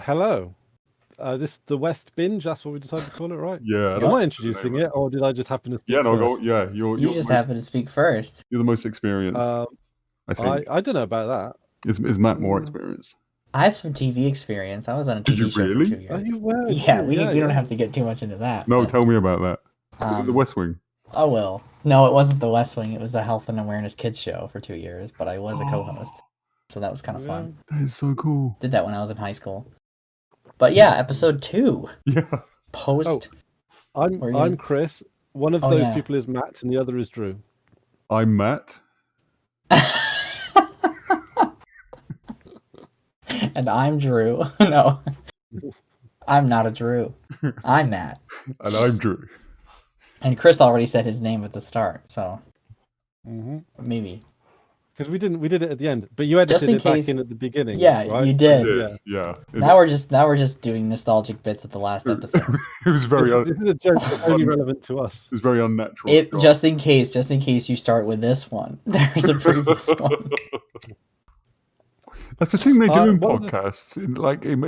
Hello. This is the West Binge. That's what we decided to call it, right? Yeah. Am I introducing it, or did I just happen to speak Yeah, no, first? go. Yeah, You just happen to speak first. You're the most experienced. I think. I don't know about that. Is Matt more experienced? I have some TV experience. I was on a Did you TV show really? for 2 years. Oh, you were. Yeah, we Yeah, don't have to get too much into that. No, but, tell me about that. Was it the West Wing? Oh, well. No, it wasn't the West Wing. It was a health and awareness kids show for 2 years, but I was a co-host. So that was kind of fun. That is so cool. Did that when I was in high school. But yeah, episode 2. Yeah. Post. I'm Chris. One of those people is Matt, and the other is Drew. I'm Matt. And I'm Drew. No. I'm not a Drew. I'm Matt. And I'm Drew. And Chris already said his name at the start, so maybe. Because we did it at the end, but you edited it back in at the beginning. Yeah, right? you did. Yeah. Now we're just doing nostalgic bits at the last episode. It was very. This is a joke that's only relevant to us. It was very unnatural. Just in case you start with this one. There's a previous one. That's the thing they do in podcasts. In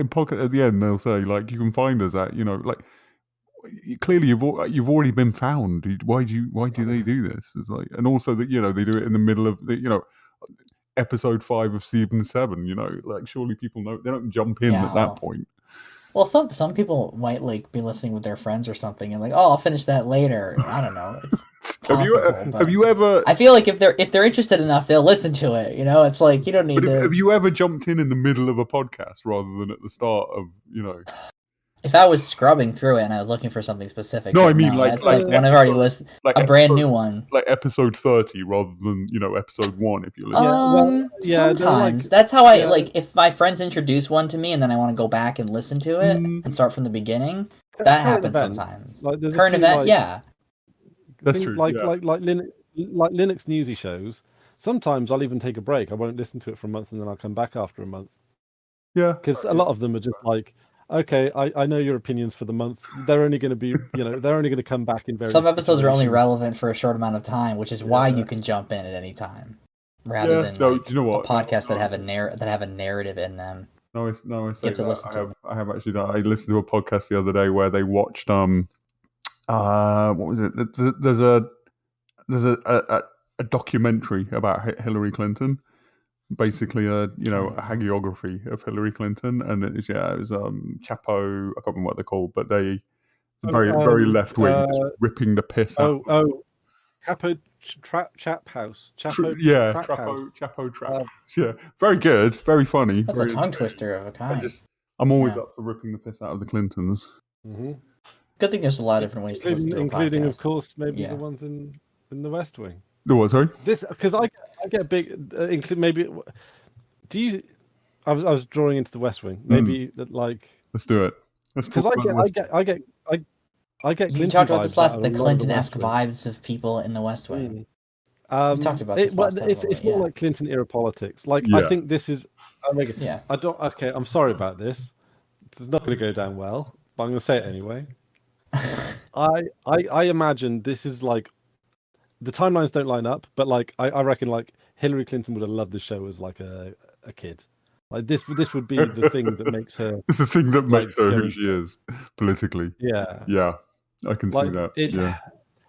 podcast at the end, they'll say like, you can find us at, like, clearly you've already been found. Why do they do this? It's like, and also that they do it in the middle of the episode 5 of season 7. Like, surely people know, they don't jump in at that point. Well, some people might be listening with their friends or something and I'll finish that later. I don't know. It's possible, have you ever? I feel like if they're interested enough, they'll listen to it. It's like you don't need to. Have you ever jumped in the middle of a podcast rather than at the start of If I was scrubbing through it and I was looking for something specific, no, I mean like when I've already listened, a brand new one, like episode 30 rather than episode 1. If you listen, sometimes that's how I like. If my friends introduce one to me and then I want to go back and listen to it and start from the beginning, that happens sometimes. Current event, yeah, that's true. Like Linux newsy shows. Sometimes I'll even take a break. I won't listen to it for a month and then I'll come back after a month. Yeah, because a lot of them are just like, okay, I know your opinions for the month. They're only going to be, they're only going to come back in very. Some episodes are only relevant for a short amount of time, which is why you can jump in at any time, rather than do you know what? Podcasts that have a narrative in them. I say that. I have actually done. I listened to a podcast the other day where they watched what was it? There's a documentary about Hillary Clinton. Basically a hagiography of Hillary Clinton, and it was Chapo, I can't remember what they're called, but they very left wing, ripping the piss out. Chapo Trap House. Chapo Trap House. Yeah, very good, very funny. That's a tongue twister of a kind. I'm always up for ripping the piss out of the Clintons. Mm-hmm. Good thing there's a lot of different ways to listen to a including podcast. Of course, maybe the ones in the West Wing. The what? Sorry. This because I get big. Maybe. Do you? I was drawing into the West Wing. Maybe Let's do it. Because I get. You talked about this last. The Clinton-esque vibes of people in the West Wing. We talked about this last time. It's more like Clinton era politics. I think this is. I don't. Okay, I'm sorry about this. It's not going to go down well, but I'm going to say it anyway. I imagine this is like. The timelines don't line up, but I reckon Hillary Clinton would have loved this show as a kid. This would be the thing that makes her. It's the thing that makes her who she is politically. Yeah, I can see that.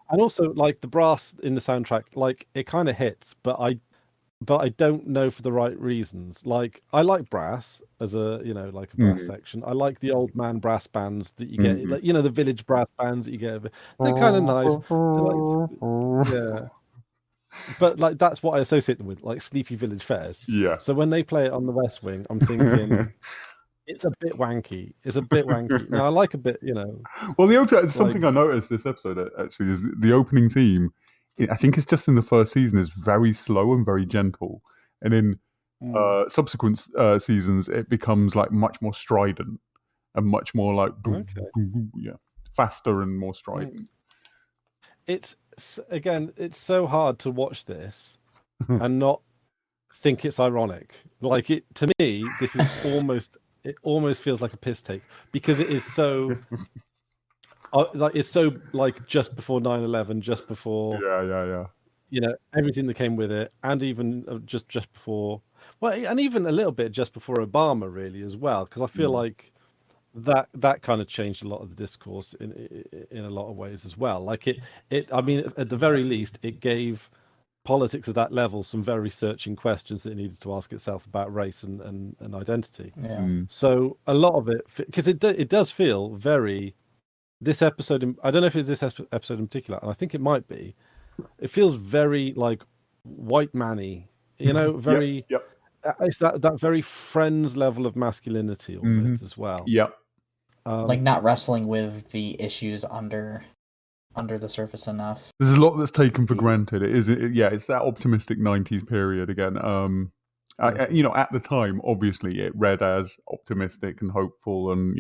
And also the brass in the soundtrack, it kind of hits, but I don't know for the right reasons. I like brass as a a brass section. I like the old man brass bands that you get, the village brass bands that you get. They're kind of nice. But that's what I associate them with, sleepy village fairs. Yeah. So when they play it on the West Wing, I'm thinking it's a bit wanky. Now I like a bit, Well, something I noticed this episode actually is the opening theme. I think it's just in the first season is very slow and very gentle, and in subsequent seasons it becomes much more strident and much more boom, faster and more strident. It's so hard to watch this and not think it's ironic. To me, this is almost feels like a piss take because it is so. It's so just before 9/11, just before everything that came with it, and even just before and even a little bit just before Obama really as well, because I feel like that kind of changed a lot of the discourse in a lot of ways as well. Like I mean, at the very least, it gave politics at that level some very searching questions that it needed to ask itself about race and identity. Yeah. So a lot of it, because it does feel very, this episode, I don't know if it's this episode in particular, and I think it might be, it feels very like white man-y, you know, very, it's that very Friends level of masculinity almost as well. Yep. Like not wrestling with the issues under the surface enough. There's a lot that's taken for granted. It's that optimistic 90s period again. You know, at the time, obviously, it read as optimistic and hopeful, and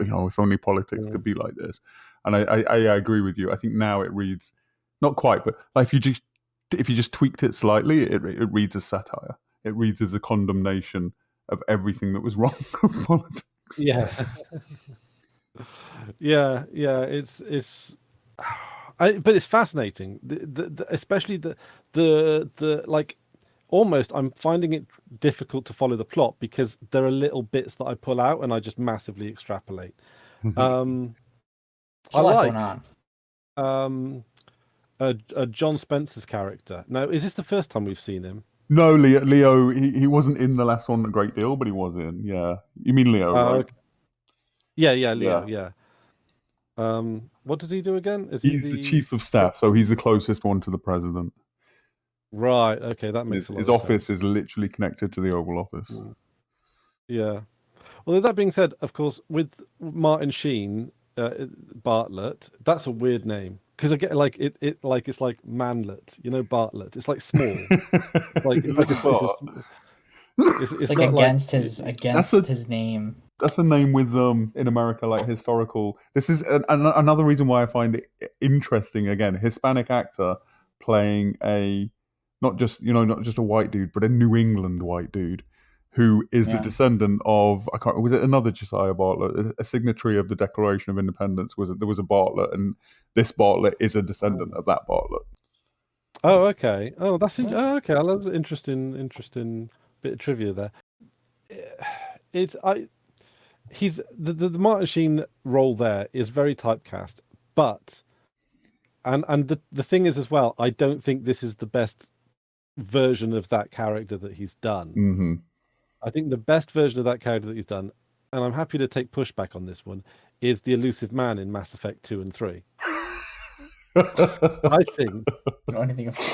if only politics could be like this. And I agree with you. I think now it reads not quite, but like if you just tweaked it slightly, it reads as satire. It reads as a condemnation of everything that was wrong with politics. Yeah, yeah. But it's fascinating, especially the like. Almost, I'm finding it difficult to follow the plot because there are little bits that I pull out and I just massively extrapolate. I like John Spencer's character. Now, is this the first time we've seen him? No, Leo. He wasn't in the last one a great deal, but he was in. Yeah, you mean Leo, right? Okay. Yeah, Leo. Yeah. What does he do again? He's the chief of staff, so he's the closest one to the president. Right. Okay, that makes a lot of sense. His office is literally connected to the Oval Office. Yeah. Well, that being said, of course, with Martin Sheen, Bartlett, that's a weird name because I get like it's like manlet, you know, Bartlett. It's like small. It's like against his name. That's a name with in America like historical. This is another reason why I find it interesting. Again, Hispanic actor playing not just a white dude, but a New England white dude who is the descendant of was it another Josiah Bartlett, a signatory of the Declaration of Independence? There was a Bartlett, and this Bartlett is a descendant of that Bartlett. Oh, okay. Oh, that's okay. That's an interesting bit of trivia there. He's the Martin Sheen role there is very typecast, but and the thing is as well, I don't think this is the best version of that character that he's done. Mm-hmm. I think the best version of that character that he's done, and I'm happy to take pushback on this one, is the elusive man in Mass Effect 2 and 3. I think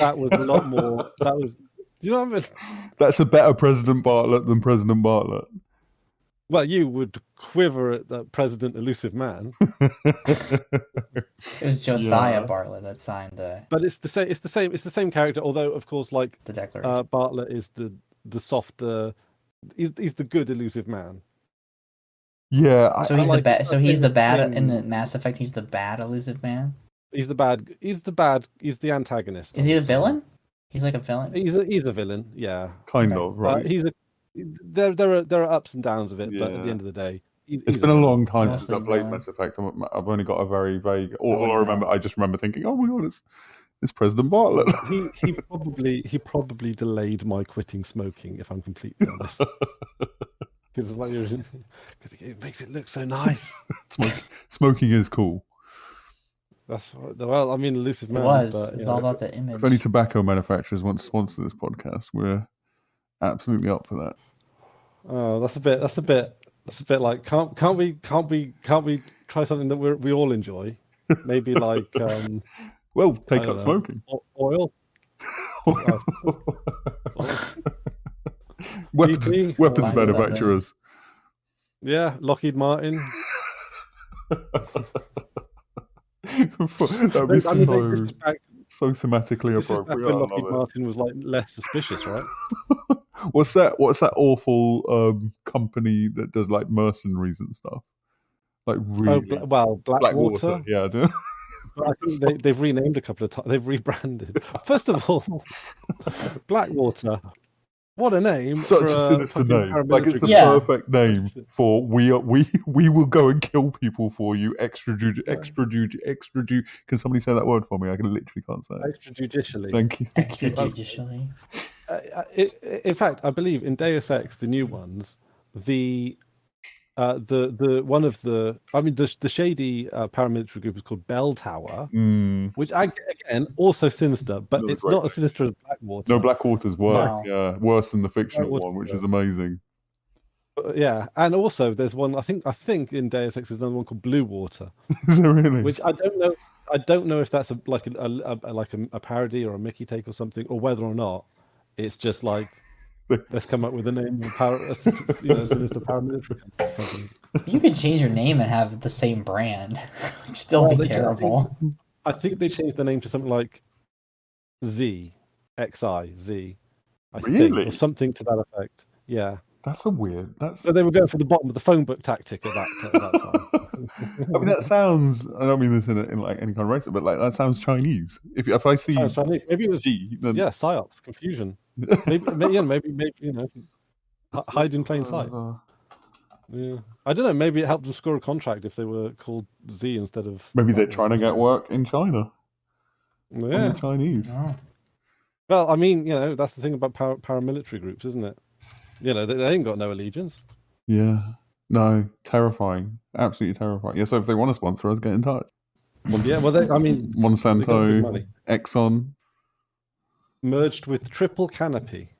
that was a lot more. That was. Do you know what I mean? That's a better President Bartlett than President Bartlett. Well, you would quiver at that President Elusive Man. It was Josiah Bartlett that signed the. But it's the same character. Although, of course, like the Declaration. Bartlett is the softer. He's the good Elusive Man. Yeah. So he's the bad. So he's the bad in the Mass Effect. He's the bad Elusive Man. He's the bad. He's the antagonist. Is he the villain? He's like a villain. He's a villain. Yeah. Kind of right. There are ups and downs of it, but at the end of the day, it's been a long time since I played Mass Effect. I've only got a very vague. I just remember thinking, oh my god, it's President Bartlett. he probably delayed my quitting smoking, if I'm completely honest. Because it makes it look so nice. Smoking is cool. That's well, I mean, Elusive Man. It's all about the image. If any tobacco manufacturers want to sponsor this podcast, we're absolutely up for that. Oh, that's a bit like can't we try something that we all enjoy? Maybe like well, take up smoking. Oil. Weapons manufacturers. Yeah, Lockheed Martin. That would be so thematically appropriate. When Lockheed Martin was like less suspicious, right? What's that awful company that does like mercenaries and stuff? Like really? Blackwater. Yeah, I do. I think they've renamed a couple of times. They've rebranded. First of all, Blackwater. What a name! Such a sinister name. Like it's the perfect name for we will go and kill people for you. Extrajudicially. Can somebody say that word for me? I literally can't say it. Extrajudicially. Thank you. Extrajudicially. In fact, I believe in Deus Ex, the new ones, the the one of the the shady paramilitary group is called Bell Tower, which again also sinister, but it's not as sinister as Blackwater. No, Blackwater's worse. No. Yeah, worse than the fictional one, which is amazing. Yeah, and also there's one I think in Deus Ex there's another one called Blue Water. Is it really? Which I don't know. I don't know if that's like a parody or a Mickey take or something, or whether or not it's just like let's come up with a name of sinister paramilitary company. You can change your name and have the same brand. It'd still be terrible. I think they changed the name to something like Z, XI, Z. I think, or something to that effect. Yeah. That's a weird. So they were going for the bottom of the phone book tactic at that time. I mean, that sounds. I don't mean this in like any kind of race, but like that sounds Chinese. If I see Chinese, maybe it was G, then... psyops, confusion. maybe hide in plain sight. Yeah, I don't know. Maybe it helped them score a contract if they were called Z instead of. Maybe they're trying to get work in China. Yeah, Chinese. Oh. Well, I mean, that's the thing about paramilitary groups, isn't it? They ain't got no allegiance. Yeah. No, terrifying. Absolutely terrifying. Yeah, so if they want to sponsor us, get in touch. Monsanto, Exxon. Merged with Triple Canopy.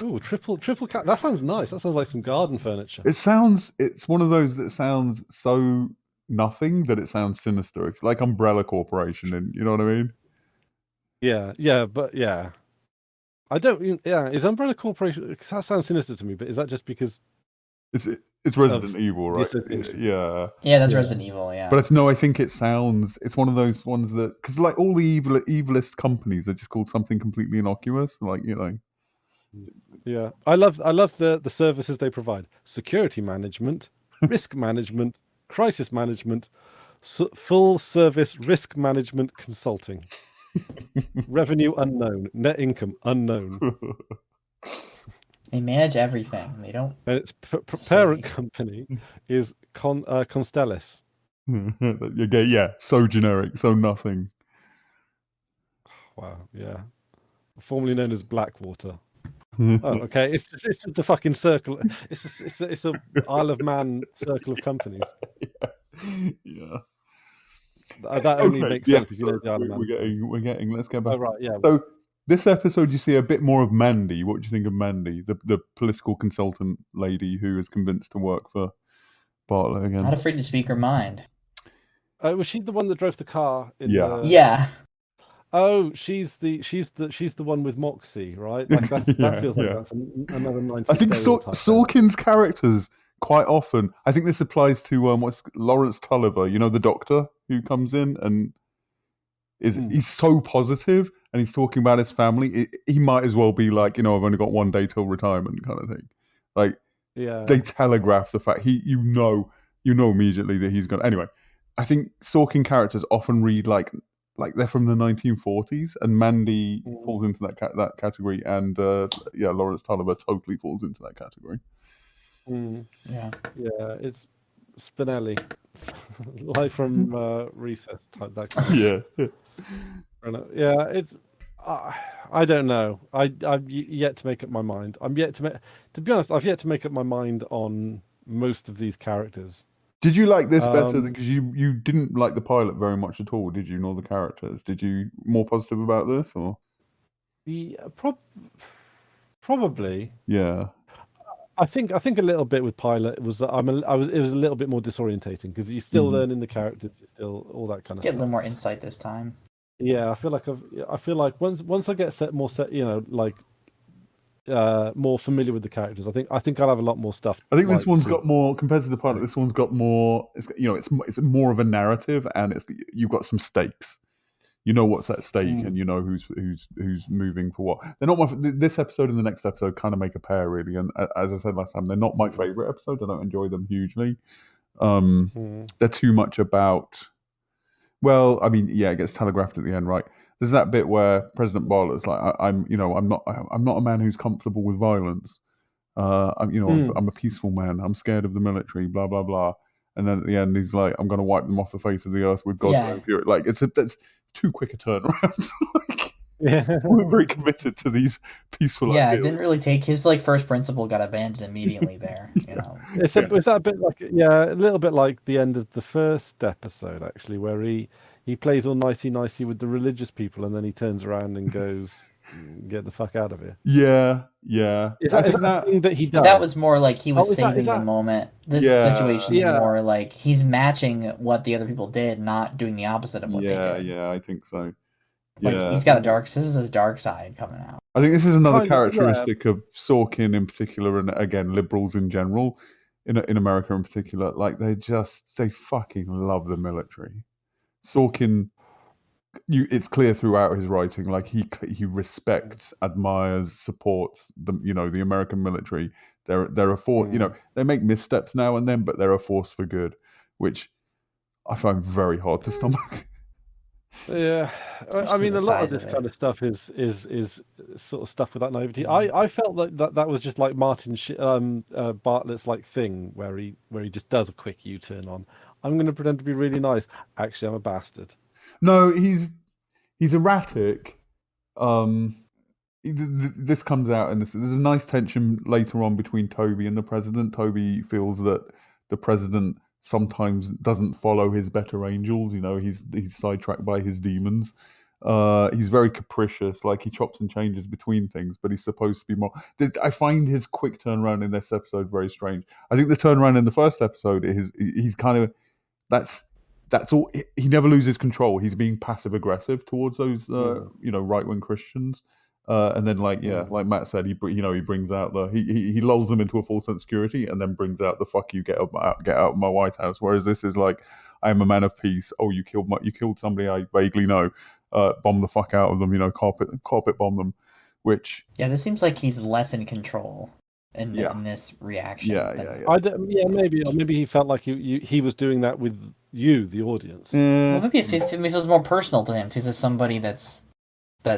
Ooh, triple canopy. That sounds nice. That sounds like some garden furniture. It's one of those that sounds so nothing that it sounds sinister. Like Umbrella Corporation, and you know what I mean? Yeah, but yeah. I don't. Yeah, is Umbrella Corporation? Because that sounds sinister to me. But is that just because it's Resident Evil, right? Yeah. Yeah, that's Resident Evil. Yeah. But I think it sounds. It's one of those ones that because like all the evilest companies are just called something completely innocuous, like Yeah, I love the services they provide: security management, risk management, crisis management, full service risk management consulting. Revenue unknown, net income unknown. They manage everything. They don't. And its parent company is Constellis. Yeah, so generic, so nothing. Wow, yeah. Formerly known as Blackwater. Oh, okay. It's just a fucking circle. It's a Isle of Man circle of companies. Yeah. That only makes sense because the Isle of Man. We're getting. Let's get back. Oh, right, yeah. So this episode, you see a bit more of Mandy. What do you think of Mandy, the political consultant lady who is convinced to work for Bartlett again? Not afraid to speak her mind. Was she the one that drove the car? Yeah. Oh, she's the one with Moxie, right? Like that feels like that's another 90s. I think Sorkin's characters quite often. I think this applies to Lawrence Tulliver. You know, the doctor who comes in and he's so positive and he's talking about his family. He might as well be like, I've only got one day till retirement kind of thing. Like, they telegraph the fact you know immediately that he's gonna. Anyway, I think Sorkin characters often read like they're from the 1940s, and Mandy falls into that category, and Lawrence Tulliver totally falls into that category. Yeah, it's Spinelli, like from Recess type. That kind of. Yeah, it's. I don't know. I've yet to make up my mind. To be honest, I've yet to make up my mind on most of these characters. Did you like this better? Because you didn't like the pilot very much at all, did you? Nor the characters. Did you more positive about this, or? Probably. Yeah. I think a little bit with pilot was that it was a little bit more disorientating because you're still learning the characters, you're still all that kind of stuff. Get a little more insight this time. Yeah, I feel like once I get more familiar with the characters, I think I'll have a lot more stuff. I think this one's got more compared to the pilot. This one's got more. It's more of a narrative, and you've got some stakes. You know what's at stake, and you know who's moving for what. They're not this episode and the next episode kind of make a pair, really. And as I said last time, they're not my favorite episodes. I don't enjoy them hugely. They're too much about. Well, I mean, it gets telegraphed at the end, right? There's that bit where President Bartlett's like, I'm not a man who's comfortable with violence. I'm a peaceful man. I'm scared of the military. Blah blah blah. And then at the end, he's like, I'm going to wipe them off the face of the earth with God's own purity. Like that's too quick a turnaround. weren't very committed to these peaceful ideals. It didn't really take his first principle got abandoned immediately there. Is that a bit like a little bit like the end of the first episode actually, where he plays all nicey with the religious people and then he turns around and goes, "Get the fuck out of here." Yeah. Is that thing that he does? But that was more like he was saving the moment. This situation is more like he's matching what the other people did, not doing the opposite of what they did. Yeah, I think so. He's got this is his dark side coming out. I think this is another characteristic of Sorkin in particular, and again, liberals in general, in America in particular. Like they fucking love the military. Sorkin, it's clear throughout his writing. Like he respects, admires, supports the American military. They're a force. They make missteps now and then, but they're a force for good, which I find very hard to stomach. Yeah, I mean, a lot of this kind of stuff is sort of stuff with that naivety. I felt like that was just like Martin Bartlett's thing where he just does a quick U-turn on. I'm going to pretend to be really nice. Actually, I'm a bastard. No, he's erratic. This comes out, and there's a nice tension later on between Toby and the president. Toby feels that the president sometimes doesn't follow his better angels. He's sidetracked by his demons. He's very capricious, he chops and changes between things, but he's supposed to be more. I find his quick turnaround in this episode very strange. I think the turnaround in the first episode he's kind of that's all. He never loses control. He's being passive aggressive towards those right wing Christians. And then, like Matt said, he brings out he lulls them into a false sense of security, and then brings out the "fuck you, get out of my White House." Whereas this is like, I am a man of peace. Oh, you killed somebody I vaguely know. Bomb the fuck out of them. Carpet bomb them. Which this seems like he's less in control in this reaction. Maybe he felt like he was doing that with you, the audience. Well, maybe it feels more personal to him. He's just somebody that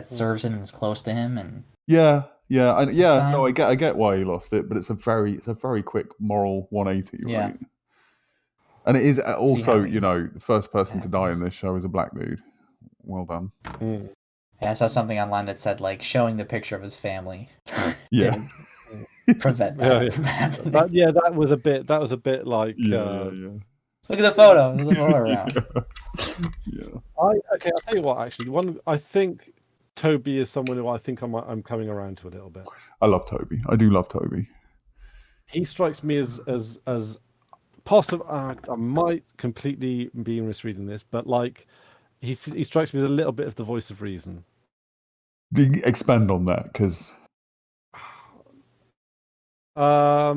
serves him and is close to him, and no, I get why he lost it, but it's a very quick moral 180, right? And it is also, the first person to die in this show is a black dude. Well done. I saw something online that said showing the picture of his family. Didn't prevent that from happening. That was a bit like. Look at the photo. There's a photo around. I'll tell you what. Actually, I think Toby is someone who I think I'm coming around to a little bit. I love Toby. I do love Toby. He strikes me as possible. I might completely be misreading this, but he strikes me as a little bit of the voice of reason. Expand on that, because I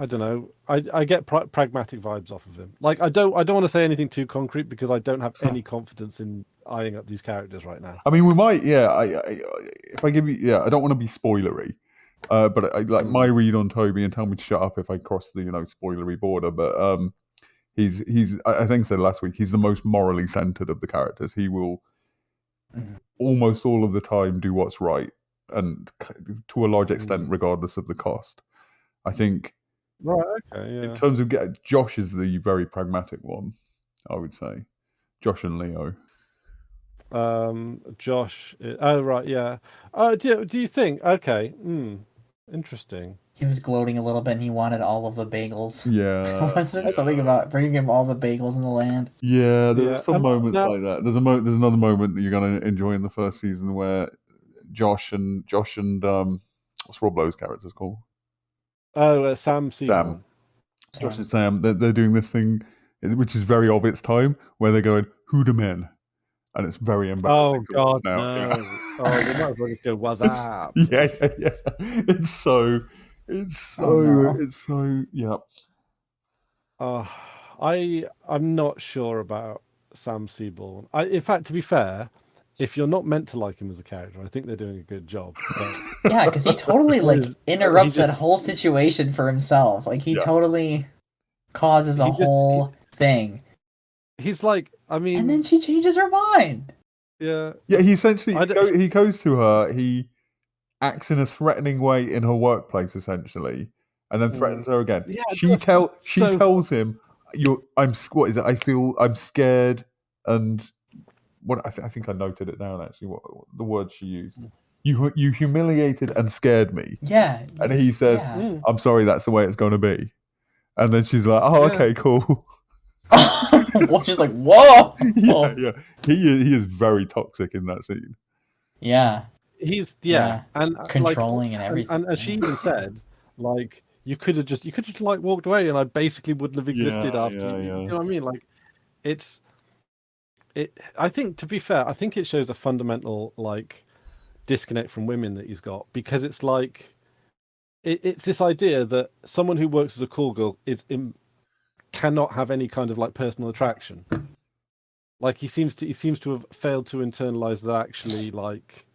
don't know. I get pragmatic vibes off of him. I don't want to say anything too concrete because I don't have any confidence in eyeing up these characters right now. I mean, we might. If I give you, I don't want to be spoilery, but my read on Toby, and tell me to shut up if I cross the spoilery border. But he's I think I said last week, he's the most morally centered of the characters. He will almost all of the time do what's right, and to a large extent, regardless of the cost. I think. Right. Okay. Yeah. In terms of Josh is the very pragmatic one, I would say. Josh and Leo. Josh. Oh right. Yeah. Do you think? Okay. Interesting. He was gloating a little bit, and he wanted all of the bagels. Yeah. Was it something about bringing him all the bagels in the land? Yeah, there are some moments like that. There's another moment that you're going to enjoy in the first season where Josh and what's Rob Lowe's character's called? Oh, Sam Seaborn. Josh and Sam, they're doing this thing, which is very of its time, where they're going, "Who the men?" And it's very embarrassing. Oh God, now. No! You might as well just go, "What's up?" Yeah. It's so. Yeah. I'm not sure about Sam Seaborn. In fact, to be fair, if you're not meant to like him as a character, I think they're doing a good job. Yeah, because he totally interrupts that whole situation for himself. He totally causes a whole thing. He's and then she changes her mind. Yeah. Yeah, he essentially he goes to her, he acts in a threatening way in her workplace essentially, and then threatens her again. Yeah, she tells him, I feel I'm scared and what I think I noted it down actually. What the word she used? You humiliated and scared me. Yeah, and he says, "I'm sorry, that's the way it's going to be." And then she's like, "Oh, okay, cool." She's like, "Whoa!" Yeah. He is very toxic in that scene. Yeah, he's and controlling and everything. And she even said, like, you could have just like walked away, and I basically wouldn't have existed after you. You know what I mean? Like, I think, to be fair, I think it shows a fundamental like disconnect from women that he's got, because it's like it's this idea that someone who works as a call girl cannot have any kind of like personal attraction. Like he seems to have failed to internalize that actually, like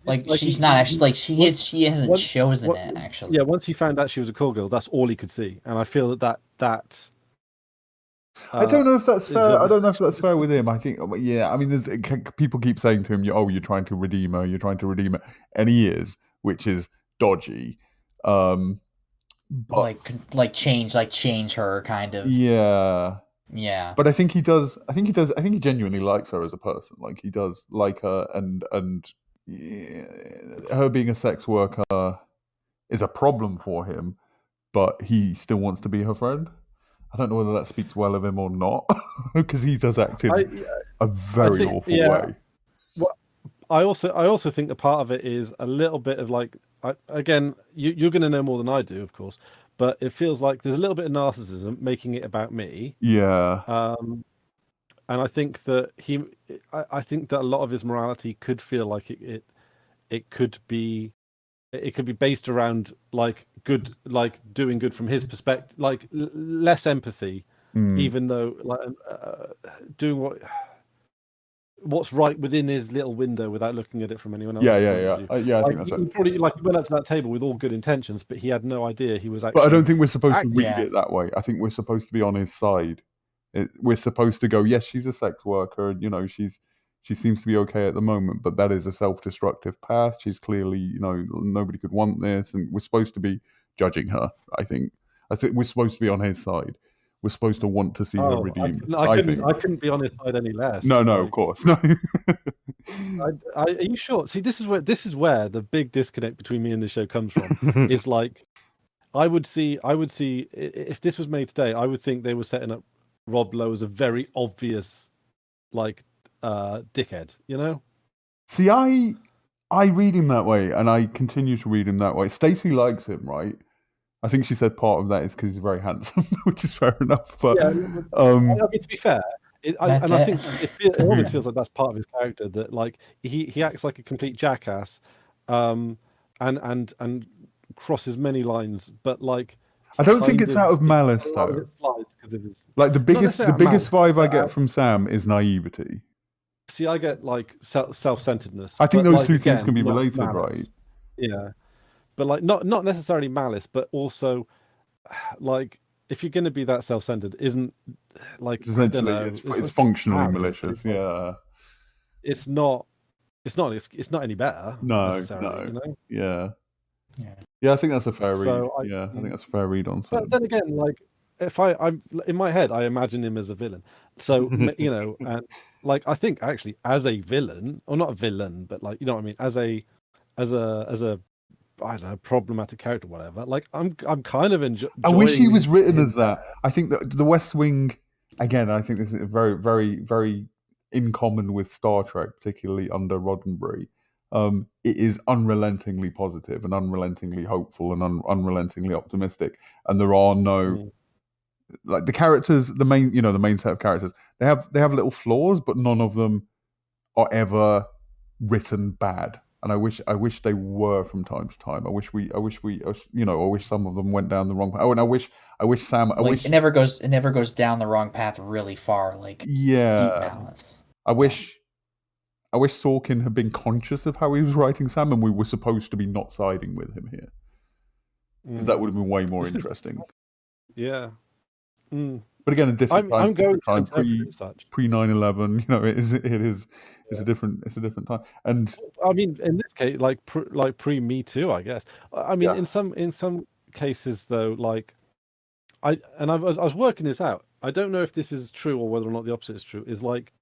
like she's not actually like she hasn't chosen it actually. Yeah, once he found out she was a call girl, that's all he could see, and I feel that I don't know if that's fair. I don't know if that's fair with him. I think, I mean, there's people keep saying to him, "Oh, you're trying to redeem her. You're trying to redeem her," and he is, which is dodgy. But like change her kind of. Yeah. Yeah. But I think he does. I think he genuinely likes her as a person. Like he does like her, and her being a sex worker is a problem for him, but he still wants to be her friend. I don't know whether that speaks well of him or not, because he does act in a very awful way. Well, I also think a part of it is a little bit of like, again, you're going to know more than I do, of course, but it feels like there's a little bit of narcissism making it about me. Yeah. And I think that I think that a lot of his morality could feel like it could be based around like good, like doing good from his perspective, like less empathy, even though like doing what's right within his little window without looking at it from anyone else's point of view. I think that's right. He probably like went up to that table with all good intentions, but he had no idea he was actually. But I don't think we're supposed to read it that way. I think we're supposed to be on his side. We're supposed to go, yes, she's a sex worker, and she seems to be okay at the moment, but that is a self-destructive path. She's clearly, nobody could want this, and we're supposed to be judging her. I think we're supposed to be on his side. We're supposed to want to see her redeemed. I couldn't be on his side any less. No, of course, no. Are you sure? See, this is where the big disconnect between me and the show comes from. Is like, I would see if this was made today, I would think they were setting up Rob Lowe as a very obvious, like, dickhead. See, I read him that way, and I continue to read him that way. Stacey likes him, right? I think she said part of that is because he's very handsome, which is fair enough. But I mean, to be fair, I think it always feels like that's part of his character, that like he acts like a complete jackass, and crosses many lines, but like I don't think it's out of malice though. Like the biggest vibe I get from Sam is naivety. See, I get like self-centeredness. I think those two things can be related, right? Yeah. But like not necessarily malice, but also like if you're going to be that self-centered, isn't like essentially it's functionally malicious. Yeah, it's not any better. No. Yeah. I think that's a fair read. I think that's a fair read on. But then again, like if I'm in my head, I imagine him as a villain. So and like I think actually as a villain, or not a villain, but like what I mean, as a I don't know, problematic character, whatever. Like I'm kind of enjoying. I wish he was written as that. I think that the West Wing, again, I think this is very, very, very in common with Star Trek, particularly under Roddenberry. It is unrelentingly positive and unrelentingly hopeful and unrelentingly optimistic, and there are no like the characters, the main set of characters. They have little flaws, but none of them are ever written bad. And I wish they were from time to time. I wish some of them went down the wrong path. Oh, and I wish Sam. It never goes down the wrong path really far. Like deep malice. I wish Sorkin had been conscious of how he was writing Sam, and we were supposed to be not siding with him here. Because that would have been way more interesting. Yeah. But again, a different time. I'm going time pre 9/11. It's a different time. And I mean, in this case, like pre Me Too, I guess. I mean, in some cases though, like I was working this out. I don't know if this is true or whether or not the opposite is true. Is like,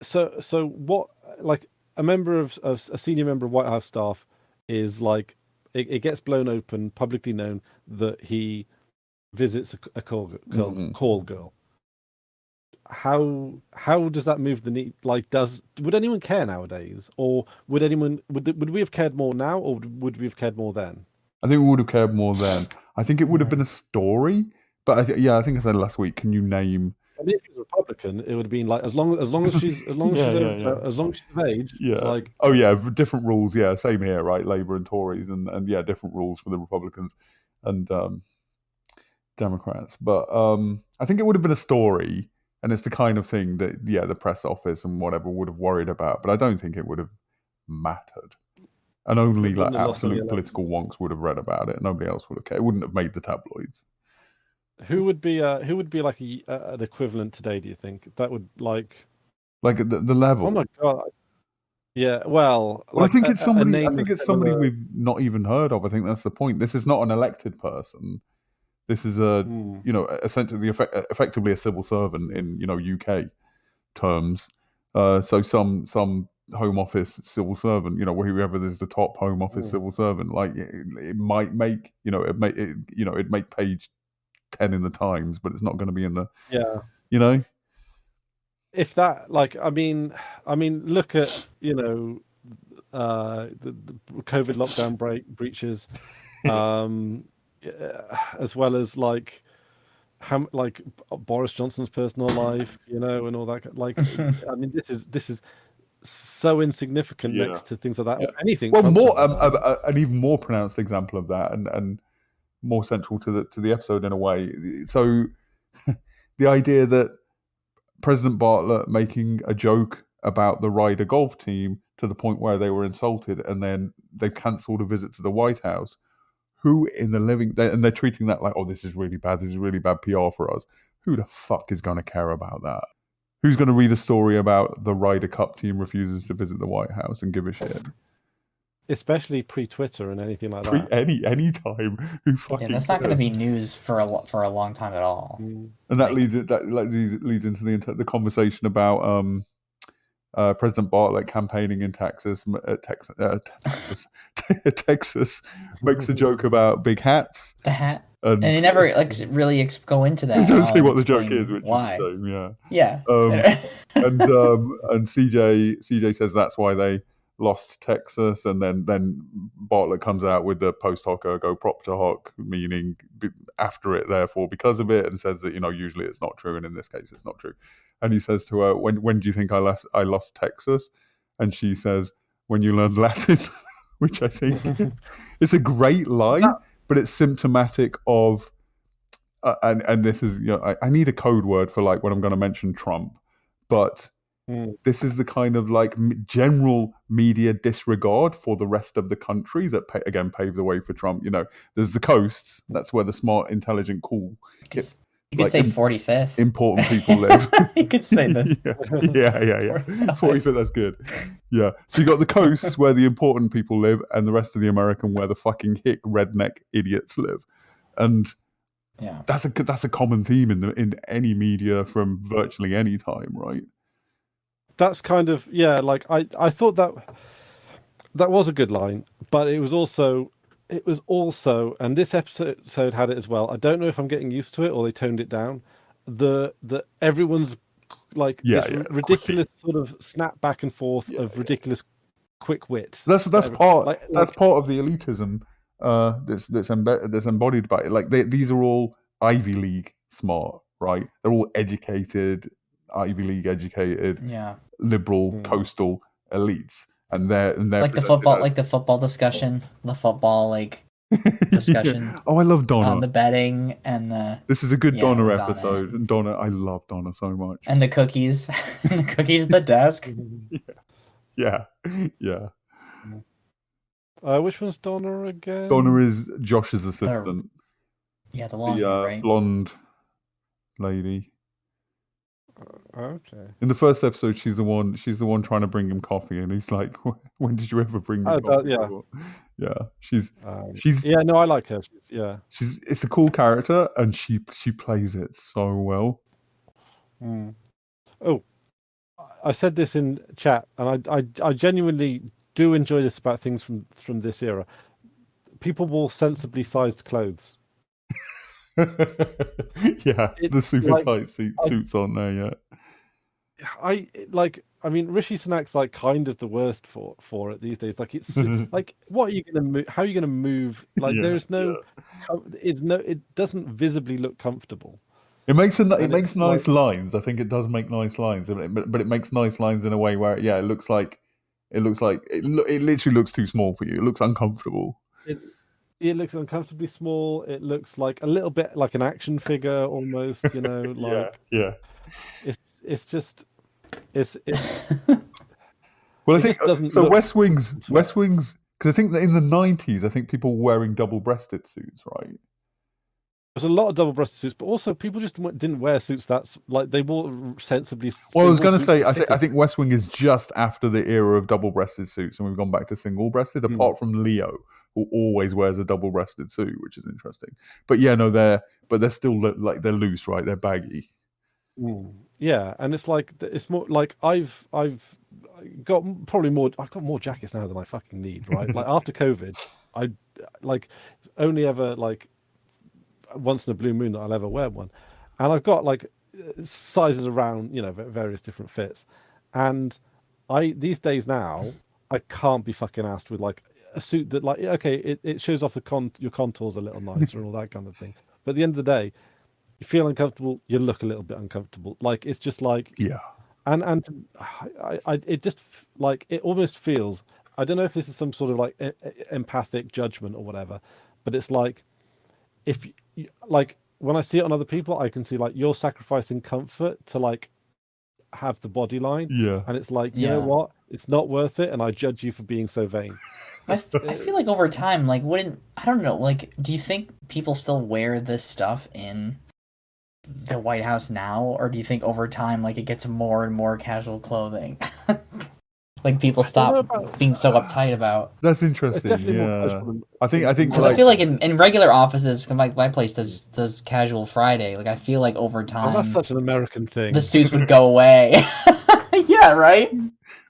so what? Like a senior member of White House staff is like, it gets blown open, publicly known that he visits a call girl. How does that move the need? Like, would anyone care nowadays, or would we have cared more now, or would we have cared more then? I think we would have cared more then. I think it would have been a story, but I think I said last week. Can you name? I mean, if he's a Republican, it would have been like as long as she's of age. Yeah. It's like, oh yeah, different rules. Yeah, same here, right? Labour and Tories, and yeah, different rules for the Republicans and Democrats. But I think it would have been a story, and it's the kind of thing that the press office and whatever would have worried about. But I don't think it would have mattered. And only like absolute political wonks would have read about it. Nobody else would have cared. It wouldn't have made the tabloids. Who would be like an equivalent today? Do you think that would like the level? Oh my god! Yeah, well, I think it's somebody. I think it's somebody we've not even heard of. I think that's the point. This is not an elected person. This is essentially effectively a civil servant in UK terms. So some Home Office civil servant, whoever is the top Home Office civil servant, like it might make it'd make page 10 in the Times, but it's not going to be in the if that, like, I mean look at the COVID lockdown breaches, as well as like Boris Johnson's personal life, and all that. Like, I mean, this is so insignificant next to things like that. Or anything. Well, more an even more pronounced example of that, and more central to the episode in a way. So, the idea that President Bartlett making a joke about the Ryder golf team to the point where they were insulted, and then they cancelled a visit to the White House. Who in the living, and they're treating that like, oh, this is really bad. This is really bad PR for us. Who the fuck is going to care about that? Who's going to read a story about the Ryder Cup team refuses to visit the White House and give a shit? Especially pre-Twitter and anything like that. Any time. Who fucking? That's not going to be news for a long time at all. And that leads into the conversation about President Bartlett campaigning in Texas. Texas makes a joke about big hats. The hat. And they never really go into that. Don't say what the joke is, which why? Is the same, yeah. And CJ says that's why they lost Texas, and then Bartlett comes out with the post hoc ergo propter hoc, meaning after it, therefore because of it, and says that usually it's not true, and in this case it's not true. And he says to her, when do you think I lost Texas? And she says, when you learned Latin, which I think is a great line, but it's symptomatic of and this is I need a code word for like when I'm going to mention Trump, but this is the kind of like general media disregard for the rest of the country that again paved the way for Trump. There's the coasts. That's where the smart, intelligent, cool. You could say 45th. Important people live. You could say that. Yeah. 45th, that's good. Yeah. So you got the coasts where the important people live, and the rest of the American where the fucking hick redneck idiots live. And that's a common theme in any media from virtually any time, right? That's kind of like I thought that was a good line, but it was also, and this episode had it as well. I don't know if I'm getting used to it or they toned it down. The everyone's like ridiculous sort of snap back and forth of ridiculous quick wit. That's part of the elitism that's embodied by it. Like these are all Ivy League smart, right? They're all educated, Ivy League educated, liberal coastal elites. And they're like the football discussion, discussion. Oh, I love Donna. The betting and the. This is a good Donna episode. And Donna, I love Donna so much. And the cookies, at the desk. Yeah. Which one's Donna again? Donna is Josh's assistant. The long right? Blonde lady. Okay. In the first episode, she's the one trying to bring him coffee, and he's like, "When did you ever bring me coffee?" Yeah. She's no, I like her. It's a cool character, and she plays it so well. Oh, I said this in chat, and I genuinely do enjoy this about things from this era. People wore sensibly sized clothes. The super tight suits aren't there yet. I mean, Rishi Sunak's like kind of the worst for it these days. Like it's like, what are you gonna move? How are you gonna move? Like there's no, it doesn't visibly look comfortable. It makes nice lines. I think it does make nice lines, but it makes nice lines in a way where it looks like it literally looks too small for you. It looks uncomfortable. It looks uncomfortably small. It looks like a little bit like an action figure almost. You know, like It's just it's. Well, I think so. West Wing's because I think that in the 90s, I think people were wearing double-breasted suits, right? There's a lot of double-breasted suits, but also people just didn't wear suits that's like they wore sensibly. Well, I was going to say, I think West Wing is just after the era of double-breasted suits, and we've gone back to single-breasted. Apart from Leo, who always wears a double-breasted suit, which is interesting. But they're still like they're loose, right? They're baggy. Yeah, and it's more like I've got more jackets now than I fucking need, right? Like after COVID, I like only ever like once in a blue moon that I'll ever wear one, and I've got like sizes around, you know, various different fits, and these days now I can't be fucking asked with like a suit that like it shows off your contours a little nicer and all that kind of thing, but at the end of the day, you feel uncomfortable, you look a little bit uncomfortable. Like it's just like and it just like it almost feels. I don't know if this is some sort of like empathic judgment or whatever, but it's like if like when I see it on other people, I can see like you're sacrificing comfort to like have the body line, and it's like you know what, it's not worth it, and I judge you for being so vain. I feel like over time, like I don't know, like do you think people still wear this stuff in the White House now, or do you think over time like it gets more and more casual clothing? Like people stop being so uptight about. That's interesting. I think because I feel like in regular offices, my place does casual Friday. Like I feel like over time, that's such an American thing. The suits would go away. Yeah, right.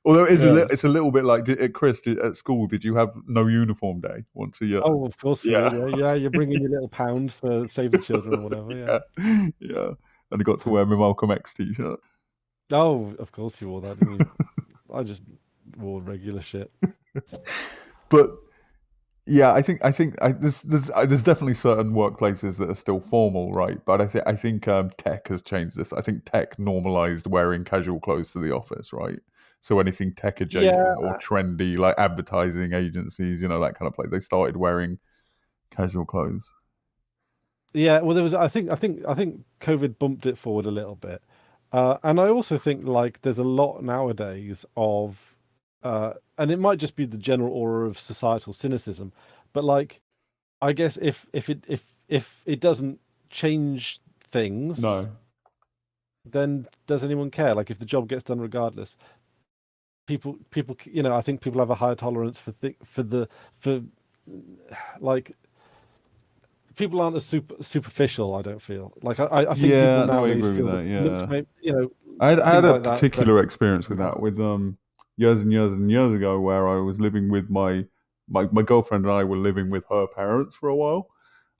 Although it's a little bit like Chris at school. Did you have no uniform day once a year? Oh, of course. Yeah. You're bringing your little pound for Save the Children or whatever. Yeah. And I got to wear my Malcolm X t-shirt. Oh, of course you wore that, didn't you? I just wore regular shit. But yeah, I think there's definitely certain workplaces that are still formal, right? But I think tech has changed this. I think tech normalized wearing casual clothes to the office, right? So anything tech adjacent or trendy, like advertising agencies, you know, that kind of place, they started wearing casual clothes. Yeah, well, there was. I think COVID bumped it forward a little bit, and I also think like there's a lot nowadays of, and it might just be the general aura of societal cynicism, but like, I guess if it doesn't change things, then does anyone care? Like if the job gets done regardless. People, you know, I think people have a higher tolerance for like people aren't as superficial. I don't feel like I think people nowadays feel that, you know. I had a particular experience with that with years and years and years ago where I was living with my girlfriend and I were living with her parents for a while,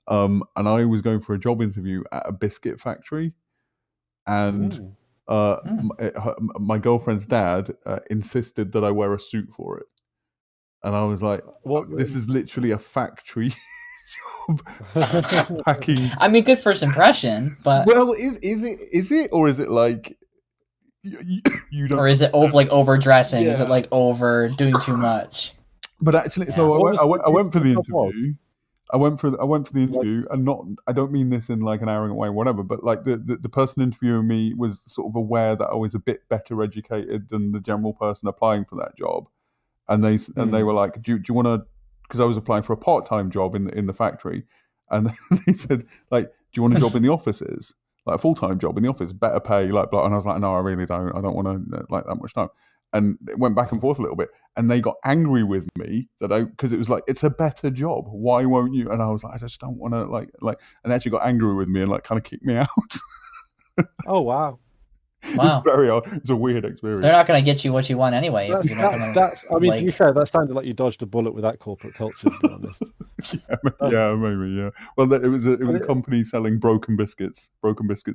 and I was going for a job interview at a biscuit factory, and. My girlfriend's dad insisted that I wear a suit for it, and I was like, "This is literally a factory job, packing." I mean, good first impression, but well, is it, or is it like you don't? Or is it overdressing? Is it like over doing too much? But actually, so I went for the interview. I went for the interview, and I don't mean this in like an arrogant way, or whatever. But like the person interviewing me was sort of aware that I was a bit better educated than the general person applying for that job, and they were like, "Do you want to?" Because I was applying for a part-time job in the factory, and they said like, "Do you want a job in the offices, like a full-time job in the office, better pay, like blah." And I was like, "No, I really don't. I don't want to like that much time." And it went back and forth a little bit, and they got angry with me because it was like, it's a better job. Why won't you? And I was like, I just don't want to like, and they actually got angry with me and like kind of kicked me out. Oh wow! Wow. It's very odd. It's a weird experience. They're not going to get you what you want anyway. If you're not gonna, I mean, to be fair, that sounded like you dodged a bullet with that corporate culture, to be honest. yeah, maybe, yeah. Well, it was a company selling broken biscuits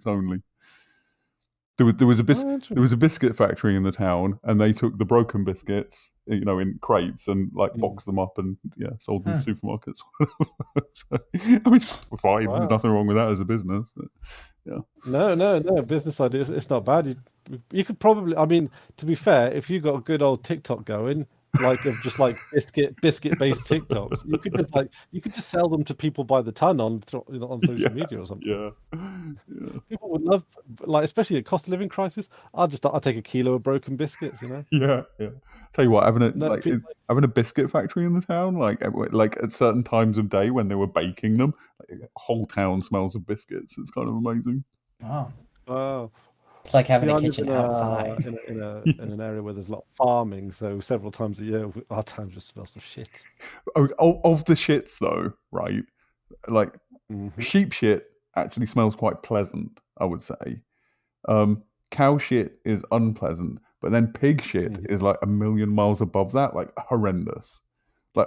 only. There was a biscuit factory in the town, and they took the broken biscuits, in crates and boxed them up and sold them to supermarkets. So, I mean, it's fine. Wow. There's nothing wrong with that as a business. But, yeah. No. Business ideas. It's not bad. You could probably. I mean, to be fair, if you got a good old TikTok going, of just biscuit based TikToks, you could just sell them to people by the ton on social media or something. Yeah. People would love, especially the cost of living crisis. I'll take a kilo of broken biscuits. Yeah. Tell you what, having a biscuit factory in the town, like at certain times of day when they were baking them, a whole town smells of biscuits. It's kind of amazing. Wow. It's like having a kitchen outside. In an area where there's a lot of farming, so several times a year, our town just smells of shit. Of the shits, though, right? Sheep shit actually smells quite pleasant, I would say. Cow shit is unpleasant, but then pig shit is a million miles above that, horrendous.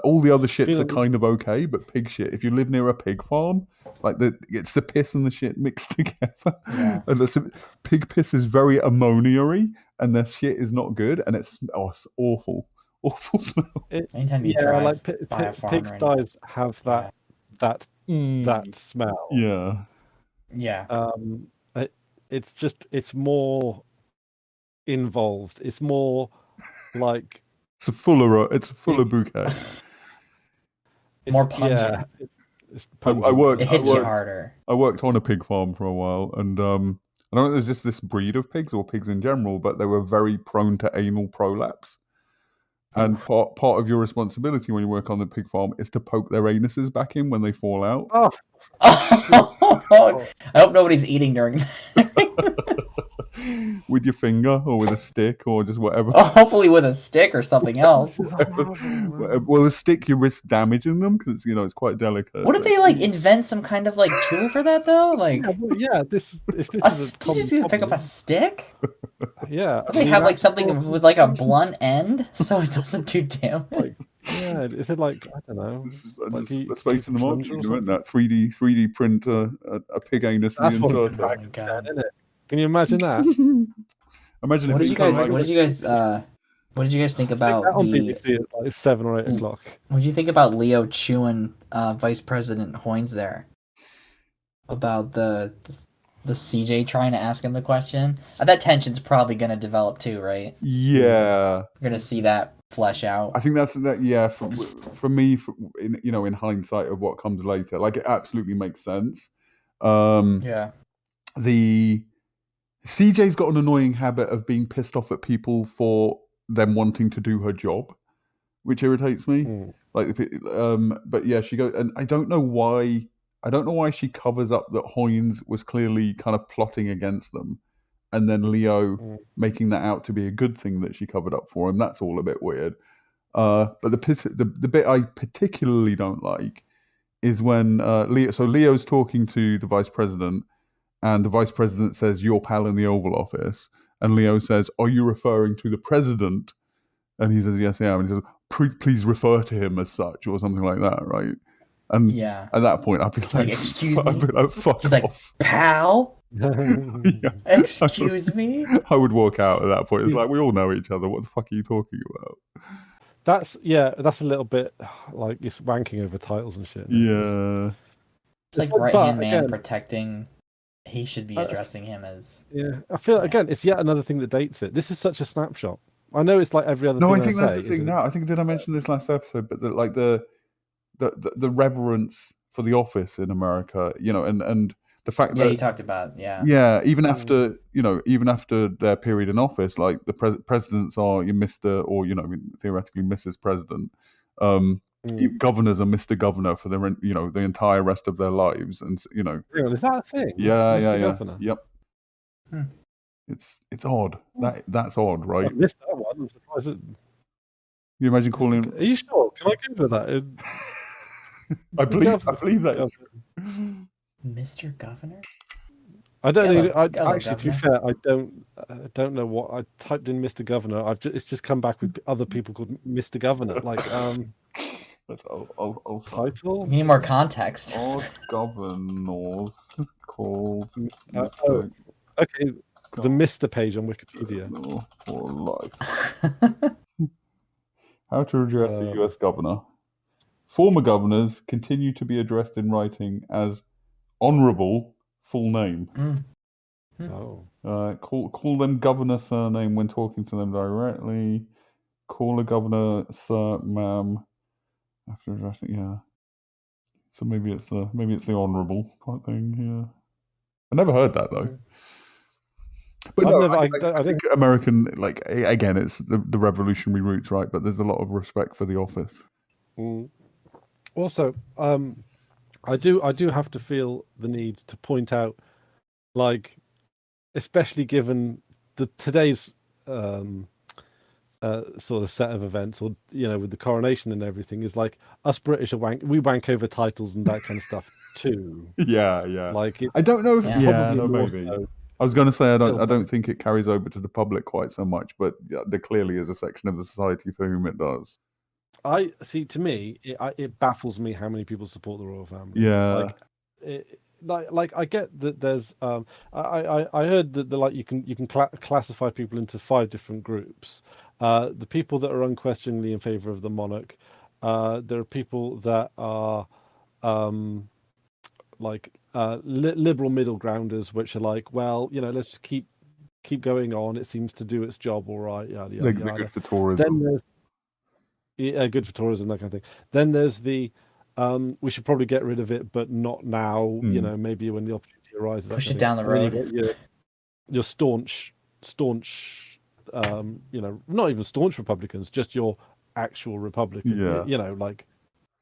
All the other shits are kind of okay, but pig shit, if you live near a pig farm, it's the piss and the shit mixed together. Yeah. And pig piss is very ammonia-y, and their shit is not good, and it's awful. Awful smell. Anytime you drive by a farm, pigsties have that smell. Yeah. Yeah. It's more involved. It's more like it's a fuller bouquet. More pungent. Yeah, it's pungent. It hits you harder. I worked on a pig farm for a while, and I don't know if it was just this breed of pigs or pigs in general, but they were very prone to anal prolapse. And part of your responsibility when you work on the pig farm is to poke their anuses back in when they fall out. Oh. I hope nobody's eating during that. With your finger or with a stick or just whatever. Oh, hopefully with a stick or something else. Well, a stick you risk damaging them because it's quite delicate. What if they invent some kind of tool for that though? If this is did you just pick up a stick? Yeah. They have something with a blunt end so it doesn't do damage. Is it I don't know? The space in the market, isn't that 3D print a pig anus? That's what isn't it? Can you imagine that? Imagine what did you guys think about on BBC at 7 or 8 o'clock? What did you think about Leo chewing Vice President Hoynes there? About the CJ trying to ask him the question? That tension's probably going to develop too, right? Yeah. We're going to see that flesh out. I think that's yeah. For me, in hindsight of what comes later, it absolutely makes sense. Yeah. The CJ's got an annoying habit of being pissed off at people for them wanting to do her job, which irritates me. But yeah, she goes, and I don't know why she covers up that Hoynes was clearly kind of plotting against them, and then Leo making that out to be a good thing that she covered up for him. That's all a bit weird. But the bit I particularly don't like is when Leo's talking to the vice president, and the vice president says, "Your pal in the Oval Office," and Leo says, "Are you referring to the president?" And he says, "Yes, I am." And he says, "Please refer to him as such," or something like that, right? And at that point, I'd be "Excuse me," I'd be like, "Fuck He's off, pal." Excuse me. I would walk out at that point. It's we all know each other. What the fuck are you talking about? That's a little bit it's wanking over titles and shit. Yeah. It's right-hand man protecting. He should be addressing him as. Yeah, I feel again, it's yet another thing that dates it. This is such a snapshot. I know it's every other. No, thing I think that's the thing. No, I think did I mention this last episode? But the reverence for the office in America, and the fact that you talked about, even after their period in office, the presidents are your Mr. or theoretically Mrs. President. Governors are Mr. Governor for the entire rest of their lives, and is that a thing? Yeah, Mr. Governor? Yep. It's odd. That's odd, right? I missed that one. I'm surprised. You imagine calling him? Are you sure? Can I Google that? I believe that is true. Mr. Governor. I don't Hello, think. hello, Actually, to be Governor. fair, I don't know what I typed in. Mr. Governor. It's just come back with other people called Mr. Governor. Like That's I'll title. You need more context. Odd governors called Oh, Mr. okay. The Mr. page on Wikipedia. Governor for life. How to address a U.S. governor. Former governors continue to be addressed in writing as Honourable full name. Oh. Call them governor surname when talking to them directly. Call a governor sir, ma'am. After addressing, yeah. So maybe it's the honourable type thing. Yeah, I never heard that though. But no, I think American, like, again, it's the revolutionary roots, right? But there's a lot of respect for the office. Also, I do have to feel the need to point out, like, especially given today's sort of set of events, or with the coronation and everything, is like us British we wank over titles and that kind of stuff too. Yeah. Like I don't know if probably maybe. So. I was going to say I don't think it carries over to the public quite so much, but there clearly is a section of the society for whom it does. I see. To me, it baffles me how many people support the royal family. Yeah. Like I get that there's I heard that you can classify people into 5 different groups. The people that are unquestioningly in favor of the monarch. There are people that are liberal middle grounders, which are like, well, let's just keep going on. It seems to do its job all right. Yada yada yada. Good for tourism. Then there's good for tourism, that kind of thing. Then there's the we should probably get rid of it, but not now. Maybe when the opportunity arises. Push it down the road. Your staunch, not even staunch Republicans, just your actual Republican. Yeah. Like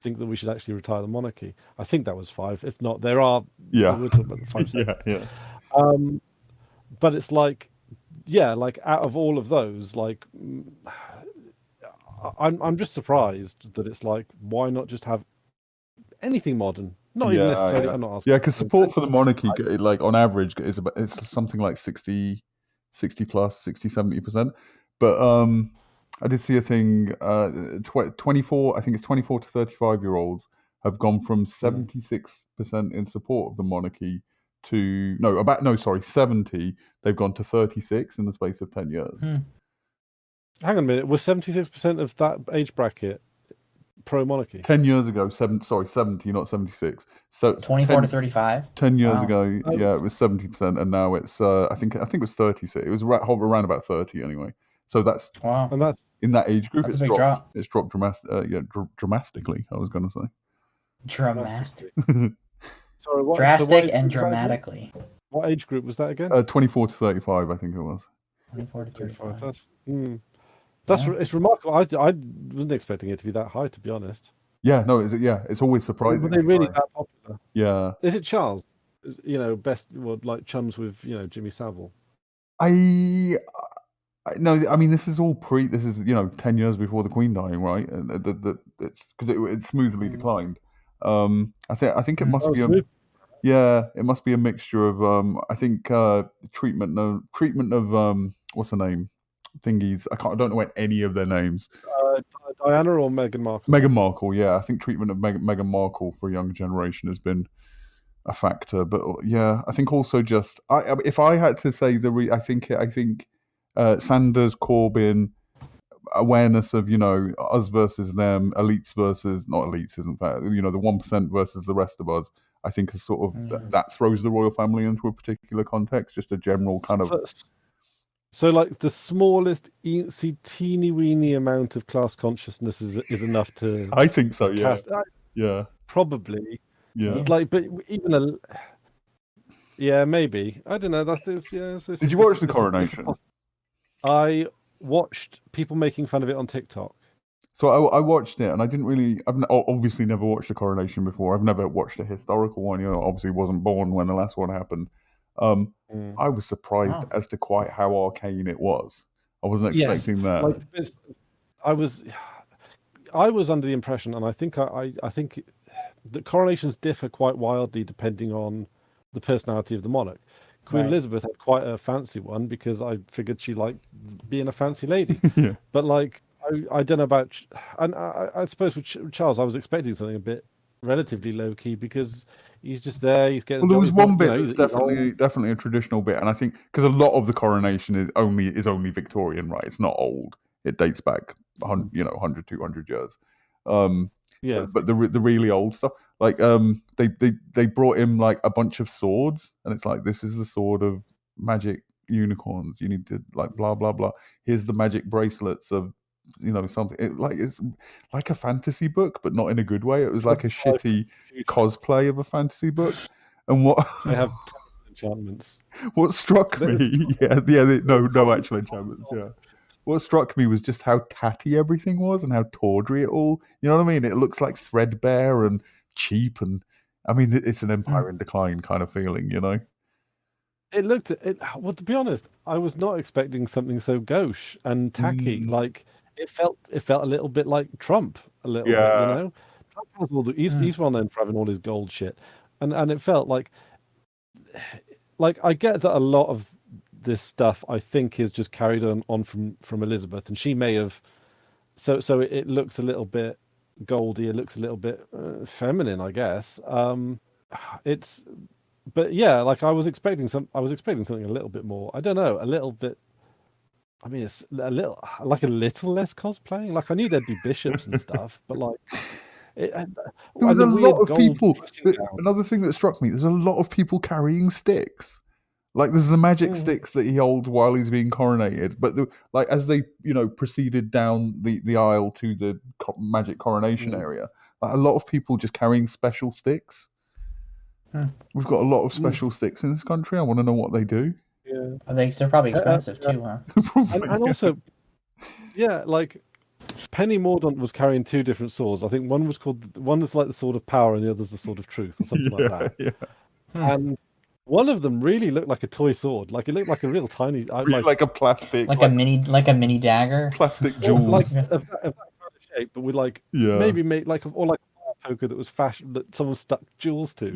think that we should actually retire the monarchy. I think that was 5. If not, there are. Yeah. We'll talk about the 5. Yeah. But it's like, like out of all of those, like, I'm just surprised that it's like, why not just have anything modern? Not even necessarily. I'm not asking. Yeah, because support for the monarchy, like on average, it's something like 60 plus, 60, 70%. But I did see a thing. 24, I think it's 24 to 35-year-olds have gone from 76% in support of the monarchy to 70. They've gone to 36 in the space of 10 years. Hang on a minute. Was 76% of that age bracket pro monarchy? 10 years ago, 70, not 76. So 24 to 35. 10 years ago, it was 70%, and now it's I think it was 36. It was around about 30 anyway. So that's and that's in that age group. That's a big drop. It's dropped dramatically. I was going to say dramatic. Sorry, what? Drastic and dramatically. What age group was that again? 24 to 35, I think it was. 24 to 35. It's remarkable. I wasn't expecting it to be that high, to be honest. Yeah, no, it's always surprising. Were they really that popular? Yeah. Is it Charles? Best like chums with Jimmy Savile. No, I mean this is 10 years before the Queen dying, right? And it's because it smoothly declined. I think it must be it must be a mixture of I think treatment of what's the name thingies. I don't know any of their names. Diana or Meghan Markle? Meghan Markle, yeah. I think treatment of Meghan Markle for a younger generation has been a factor, but yeah, I think also just if I had to say I think Sanders, Corbyn, awareness of us versus them, elites versus not elites isn't fair. The 1% versus the rest of us. I think is sort of that throws the royal family into a particular context. Just a general kind of. So like the smallest teeny weeny amount of class consciousness is enough to. I think so. Yeah. Probably. Yeah. Like, but even maybe. I don't know. Did you watch the coronation? I watched people making fun of it on TikTok. So I watched it, and I didn't really. I've obviously never watched the coronation before. I've never watched a historical one. Obviously wasn't born when the last one happened. I was surprised as to quite how arcane it was. I wasn't expecting that. Like I was under the impression, and I think the coronations differ quite wildly depending on the personality of the monarch. Queen Right. Elizabeth had quite a fancy one because I figured she liked being a fancy lady. Yeah. But like, I don't know about, and I suppose with Charles, I was expecting something a bit relatively low key because he's just there. He's getting. Well, there was he's one not, bit you know, that's he's old. definitely a traditional bit, and I think because a lot of the coronation is only Victorian, right? It's not old. It dates back, 100, 200 years. Yeah. But the really old stuff, like they brought him like a bunch of swords, and it's like, this is the sword of magic unicorns. You need to like blah blah blah. Here's the magic bracelets of something. It's like a fantasy book, but not in a good way. It was like a shitty cosplay of a fantasy book. And what they have enchantments. what struck me, no actual enchantments, yeah. What struck me was just how tatty everything was and how tawdry it all. You know what I mean? It looks like threadbare and cheap, and I mean, it's an empire in decline kind of feeling, you know. It looked. Well, to be honest, I was not expecting something so gauche and tacky. Like it felt a little bit like Trump, a little bit. You know, Trump has all the. He's well known for having all his gold shit, and it felt like I get that a lot of this stuff I think is just carried on from Elizabeth, and she may have. So it looks a little bit goldy. It looks a little bit feminine, I guess. It's. But yeah, like I was expecting something a little bit more. I don't know, a little bit. I mean, it's a little less cosplaying. Like I knew there'd be bishops and stuff, but like there was a lot of people. Another thing that struck me: there's a lot of people carrying sticks. Like there's the magic sticks that he holds while he's being coronated, but like as they proceeded down the aisle to the magic coronation area, like a lot of people just carrying special sticks. We've got a lot of special sticks in this country. I want to know what they do. Yeah, they're probably expensive too, huh? Probably, and also, yeah, like Penny Mordaunt was carrying two different swords. I think one is like the sword of power, and the other's the sword of truth, or something like that. Yeah. And one of them really looked like a toy sword. Like it looked like a real tiny, like a plastic, like a mini dagger, plastic jewels, like of that kind of shape, but with maybe made like a poker that was fashion that someone stuck jewels to.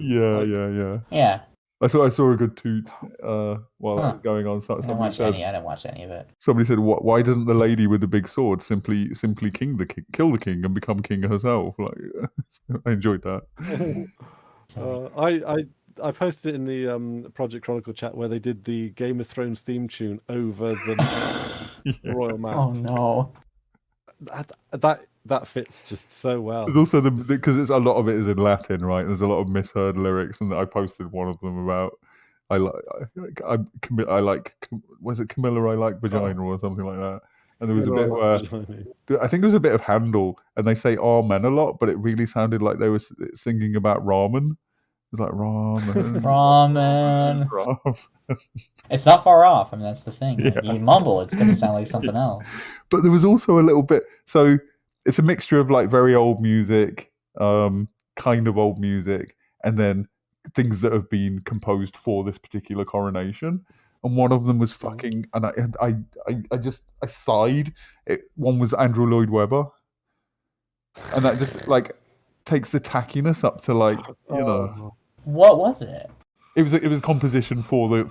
Yeah. I saw a good toot while that was going on. I didn't watch any of it. Somebody said, "Why doesn't the lady with the big sword simply kill the king and become king herself?" Like, I enjoyed that. I posted it in the Project Chronicle chat where they did the Game of Thrones theme tune over the royal map. Oh no. That fits just so well. There's also because it's a lot of it is in Latin, right? There's a lot of misheard lyrics, and I posted one of them about was it Camilla? I like vagina or something like that. And there was a bit where I think there was a bit of Handel, and they say "amen" a lot, but it really sounded like they were singing about ramen. It's like ramen, ramen. It's not far off. I mean, that's the thing. Like, you mumble, it's going to sound like something else. But there was also a little bit. So it's a mixture of like very old music, kind of old music, and then things that have been composed for this particular coronation. And one of them was fucking, and I sighed. One was Andrew Lloyd Webber, and that just like takes the tackiness up to like What was it? It was a composition for the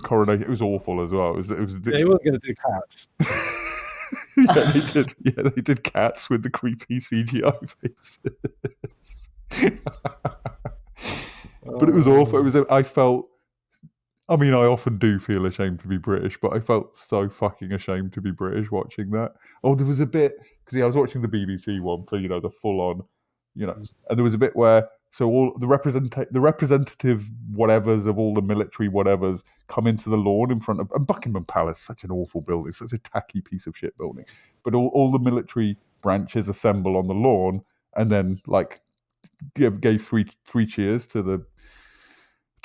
coronation. It was awful as well. They weren't going to do Cats. They did. Yeah, they did Cats with the creepy CGI faces. But it was awful. I felt. I mean, I often do feel ashamed to be British, but I felt so fucking ashamed to be British watching that. Oh, there was a bit because I was watching the BBC one for the full on, and there was a bit where. So all the representative whatevers of all the military whatevers come into the lawn in front of and Buckingham Palace, such an awful building, such a tacky piece of shit building. But all the military branches assemble on the lawn and then like gave three cheers to the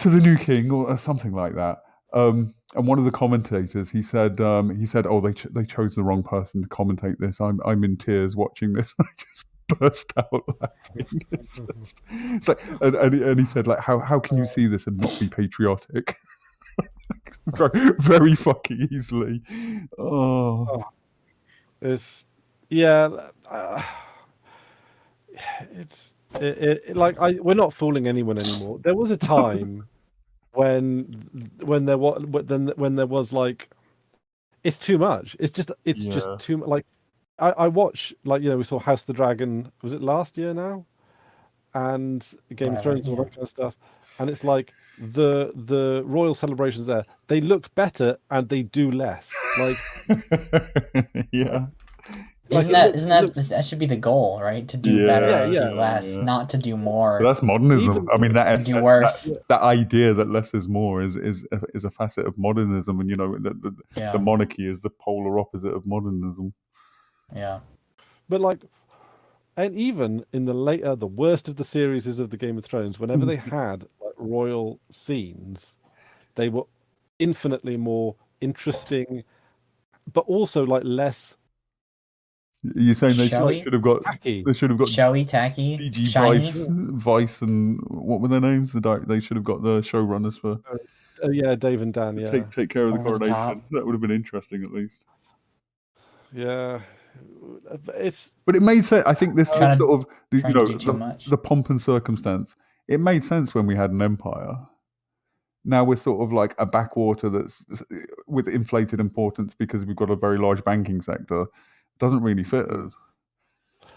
new king or something like that. And one of the commentators he said, "Oh, they chose the wrong person to commentate this. I'm in tears watching this." I just burst out laughing. It's like, and he said, like, how can you see this and not be patriotic? very, very fucking easily. It's like we're not fooling anyone anymore. There was a time when there was like, it's too much. It's just too much. Like I watch, like, we saw House of the Dragon. Was it last year now? And Game of Thrones, all that kind of stuff. And it's like the royal celebrations there. They look better and they do less. Like, yeah. Isn't that should be the goal, right? To do better and do less, not to do more. But that's modernism. I mean, do worse. That idea that less is more is a facet of modernism, and the monarchy is the polar opposite of modernism. Yeah. But like, and even in the worst of the series of the Game of Thrones, whenever they had like royal scenes, they were infinitely more interesting, but also like less. You're saying they should have got tacky. They should have got showy, tacky, DG shiny. Vice, and what were their names? They should have got the showrunners for. Dave and Dan. Yeah, take care of the Coronation. That would have been interesting, at least. Yeah, but it made sense. I think this is sort of the pomp and circumstance. It made sense when we had an empire. Now we're sort of like a backwater that's with inflated importance because we've got a very large banking sector. It doesn't really fit us.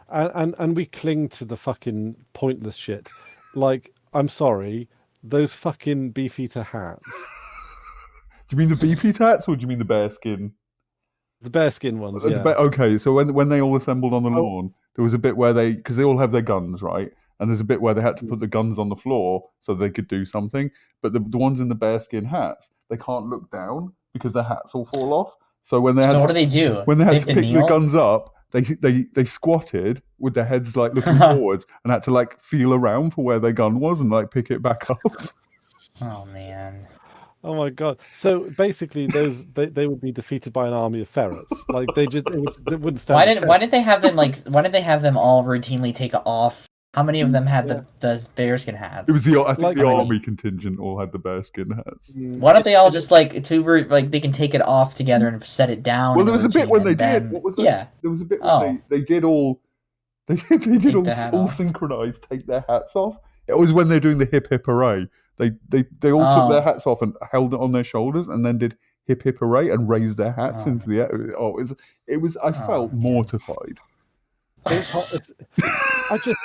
And we cling to the fucking pointless shit. Like, I'm sorry, those fucking beefeater hats. Do you mean the beefeater hats, or do you mean the bearskin? The bearskin ones, yeah. Okay, so when they all assembled on the lawn, there was a bit where because they all have their guns, right? And there's a bit where they had to put the guns on the floor so they could do something. But the ones in the bearskin hats, they can't look down because their hats all fall off. So when they had what do they do? When they had to pick the guns up, they squatted with their heads like looking forwards and had to like feel around for where their gun was and like pick it back up. Oh man. Oh my god! So basically, they would be defeated by an army of ferrets. Like they wouldn't stand. Why did they have them all routinely take off? How many of them had the bearskin hats? It was the army contingent all had the bearskin hats. Why don't they all just they can take it off together and set it down? Well, there was a bit when they did. What was that? Yeah, there was a bit when they did all. They did all synchronized take their hats off. It was when they're doing the hip hip hooray. They all took their hats off and held it on their shoulders and then did hip hip hooray and raised their hats into the air. It was. I felt mortified. I just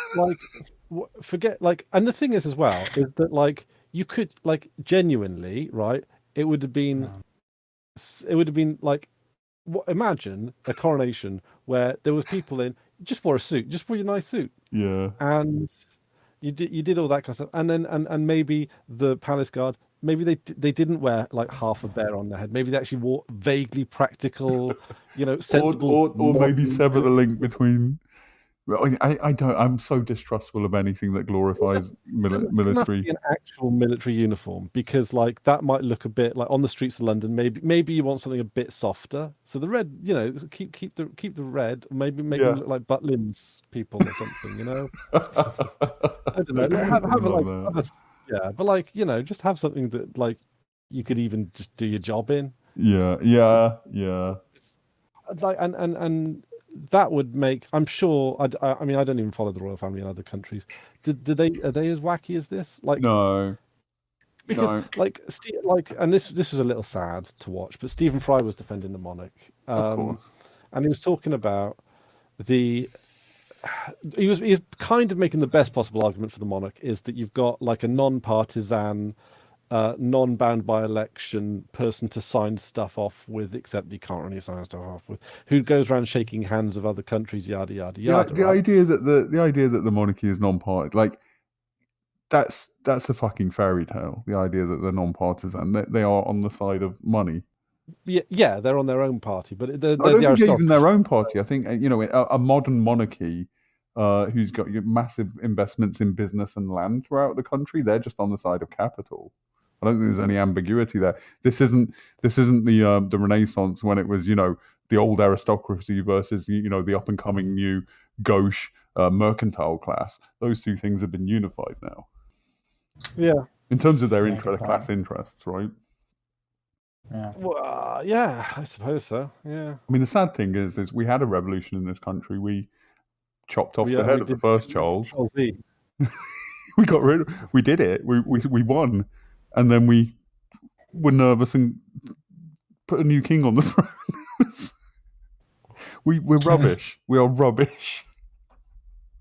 forget and the thing is as well is that like you could genuinely, right, it would have been like, imagine a coronation where there was people in just wore a suit, just wore your nice suit, and you did all that kind of stuff, and then and maybe the palace guard, maybe they didn't wear like half a bear on their head, maybe they actually wore vaguely practical, sensible, or maybe sever the link between. I don't. I'm so distrustful of anything that glorifies military. Be an actual military uniform, because like that might look a bit like on the streets of London. Maybe you want something a bit softer. So the red, keep the red. Maybe make them look like Butlins people or something. I don't know. But just have something that like you could even just do your job in. Yeah. It's like and. That would make. I'm sure. I mean, I don't even follow the royal family in other countries. Are they as wacky as this? Like no, because and this was a little sad to watch. But Stephen Fry was defending the monarch, of course, and he was talking about he was kind of making the best possible argument for the monarch is that you've got like a non-partisan, non-bound by election person to sign stuff off with, except you can't really sign stuff off with, who goes around shaking hands of other countries, yada yada yada. The idea that the monarchy is non-party, like that's a fucking fairy tale. The idea that they're non-partisan, they are on the side of money. Yeah, they're on their own party, but they're even their own party. I think a modern monarchy. Who's got massive investments in business and land throughout the country? They're just on the side of capital. I don't think there's any ambiguity there. This isn't the Renaissance when it was the old aristocracy versus the up and coming new gauche mercantile class. Those two things have been unified now. Yeah, in terms of their class interests, right? Yeah. Well, yeah, I suppose so. Yeah. I mean, the sad thing is we had a revolution in this country. We chopped off the head of the first Charles. We got rid of. We did it. We won, and then we were nervous and put a new king on the throne. We're rubbish. We are rubbish.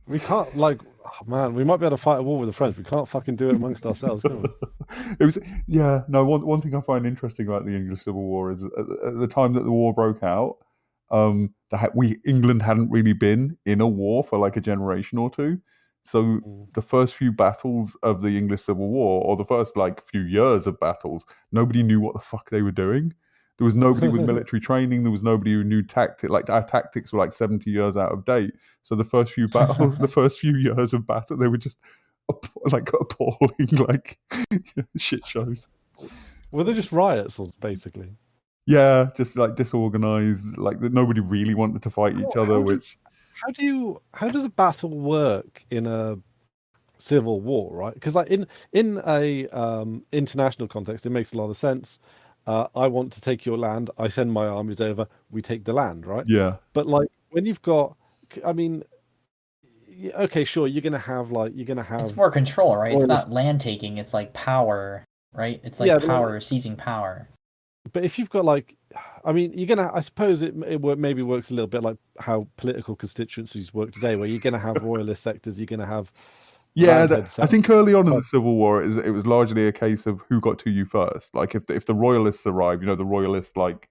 We can't, like, oh man, we might be able to fight a war with the French. We can't fucking do it amongst ourselves, can we? It was, yeah. No, one thing I find interesting about the English Civil War is at the time that the war broke out, England hadn't really been in a war for like a generation or two. So the first few battles of the English Civil War, or the first like few years of battles, nobody knew what the fuck they were doing. There was nobody with military training. There was nobody who knew tactics. Like our tactics were like 70 years out of date. So the first few battles, the first few years of battle, they were just like appalling, like shit shows. Were they just riots, basically? Yeah, just like disorganized. Like nobody really wanted to fight each other. How does a battle work in a civil war, right? Because like in a international context, it makes a lot of sense. I want to take your land. I send my armies over. We take the land, right? Yeah. But like when you've got, I mean, okay, sure, you're gonna have. It's more control, right? It's not land taking. It's like power, right? It's like power, seizing power. But if you've got like, I mean, you're gonna. I suppose it maybe works a little bit like how political constituencies work today, where you're gonna have royalist sectors. You're gonna have. Yeah, I think early on in the Civil War, it was largely a case of who got to you first. Like if the royalists arrive, you know, the royalists like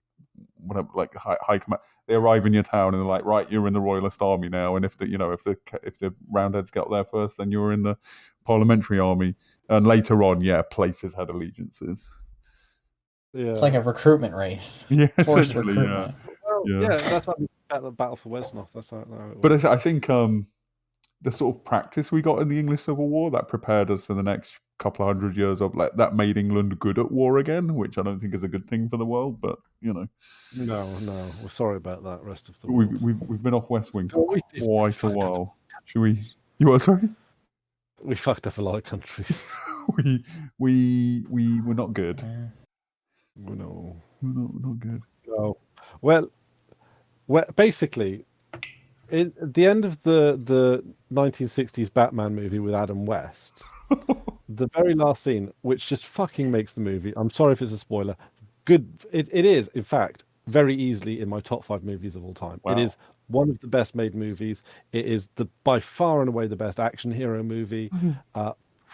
whatever, like high command, they arrive in your town and they're like, right, you're in the royalist army now. And if the Roundheads got there first, then you're in the parliamentary army. And later on, yeah, places had allegiances. Yeah. It's like a recruitment race. Yeah, Forced essentially, recruitment. Well, yeah, that's like the Battle for Wesnoff. That's how it works. But I think the sort of practice we got in the English Civil War that prepared us for the next couple of hundred years of like that made England good at war again, which I don't think is a good thing for the world. But you know, no, we're sorry about that. Rest of the world, we've been off West Wing for quite a while. Should we? You what? Sorry, we fucked up a lot of countries. we were not good. No, we're not good. No, well, basically. At the end of the 1960s Batman movie with Adam West, the very last scene, which just fucking makes the movie, I'm sorry if it's a spoiler, good. It is, in fact, very easily in my top 5 movies of all time. Wow. It is one of the best made movies. It is by far and away the best action hero movie.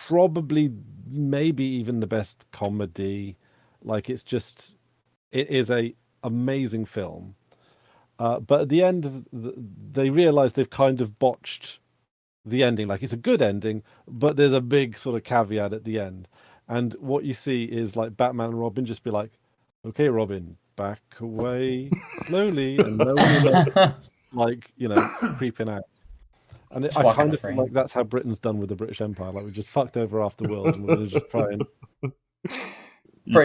Probably, maybe even the best comedy. Like it is a amazing film. But at the end, they realize they've kind of botched the ending. Like it's a good ending, but there's a big sort of caveat at the end. And what you see is like Batman and Robin just be like, "Okay, Robin, back away slowly," and nobody like creeping out. And I kind of feel like that's how Britain's done with the British Empire. Like we just fucked over afterworld, and we're gonna just try and.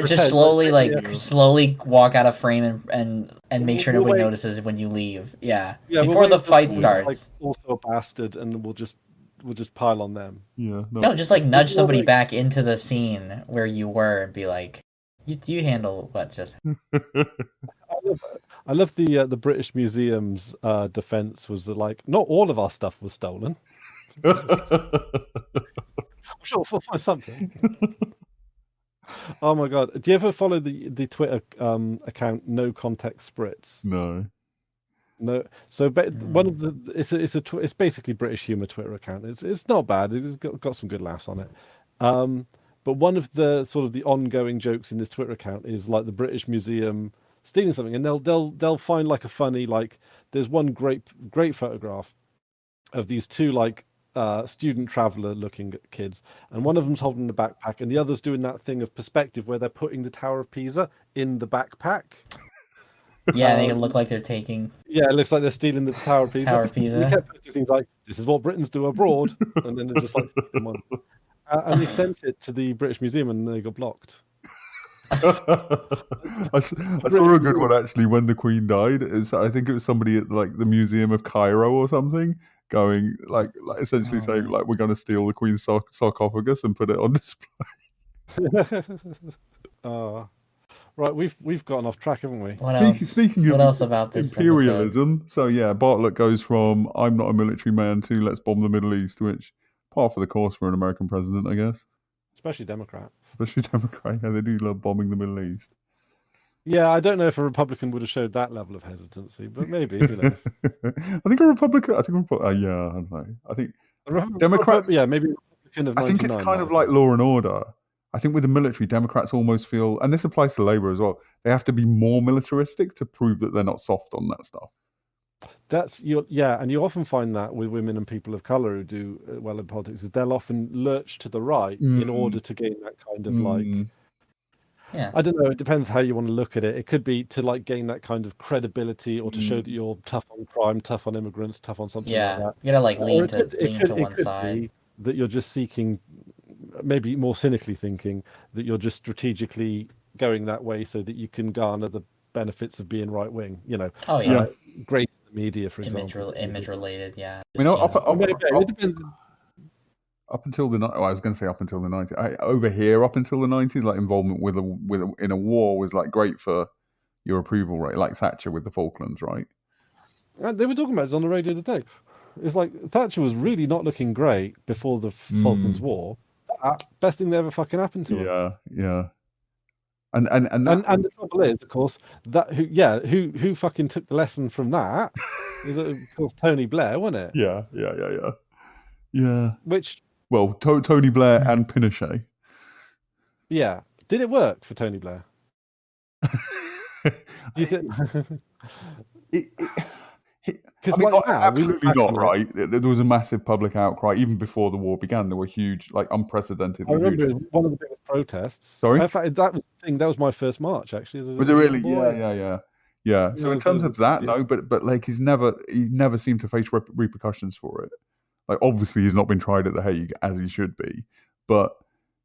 Just slowly walk out of frame and make sure nobody notices when you leave. Yeah before the fight starts. Like also a bastard, and we'll just pile on them. Yeah. No, just like nudge somebody back into the scene where you were and be like, "You handle what just." I love the British Museum's defense was that, like, not all of our stuff was stolen. I'm sure we'll find something. Oh my god! Do you ever follow the Twitter account No Context Spritz? No. So one of the it's basically British humor Twitter account. It's not bad. It's got some good laughs on it. But one of the sort of the ongoing jokes in this Twitter account is like the British Museum stealing something, and they'll find like a funny, like there's one great photograph of these two like student traveler looking kids, and one of them's holding the backpack and the other's doing that thing of perspective where they're putting the Tower of Pisa in the backpack. Yeah, they look like they're taking. Yeah, it looks like they're stealing the Tower of Pisa. Tower of Pisa. We kept putting things like, "This is what Britons do abroad," and then they're just like, "Come on." And they sent it to the British Museum and they got blocked. I saw a good one actually when the Queen died. I think it was somebody at like the Museum of Cairo or something, going like essentially saying like, "We're going to steal the Queen's sarcophagus and put it on display." Right, we've gotten off track, haven't we? What else? Speaking what of else about this imperialism? Episode? So yeah, Bartlett goes from "I'm not a military man" to "Let's bomb the Middle East," which par for the course for an American president, I guess. especially Democrat. Especially Democrat. Yeah, they do love bombing the Middle East. Yeah, I don't know if a Republican would have showed that level of hesitancy, but maybe, who knows? I think a Republican. I don't know. I think Democrats. Yeah, maybe a Republican of 99. I think it's kind of like Law and Order. I think with the military, Democrats almost feel, and this applies to Labour as well, they have to be more militaristic to prove that they're not soft on that stuff. And you often find that with women and people of color who do well in politics, is they'll often lurch to the right in order to gain that kind of I don't know, it depends how you want to look at it. It could be to like gain that kind of credibility or to show that you're tough on crime, tough on immigrants, tough on something like that. You gotta like lean to one side. Be that you're just seeking, maybe more cynically thinking, that you're just strategically going that way so that you can garner the benefits of being right wing, grace in the media, for example. Image related, yeah. It depends. Up until the I was going to say up until the 90s. Over here, up until the 90s, like involvement in a war was like great for your approval rate, like Thatcher with the Falklands, right? They were talking about this on the radio today. It's like Thatcher was really not looking great before the Falklands War. Best thing that ever fucking happened to her. Yeah. And the trouble is, of course, that who fucking took the lesson from that is, of course, Tony Blair, wasn't it? Yeah. Which, well, Tony Blair and Pinochet. Yeah. Did it work for Tony Blair? Do you think? Absolutely not, right? There was a massive public outcry even before the war began. There were huge, like unprecedented. I remember one of the biggest protests. Sorry, in fact, that was the thing. That was my first march, actually. Was it really? Yeah. So in terms of that, no, but like he never seemed to face repercussions for it. Like obviously he's not been tried at the Hague as he should be, but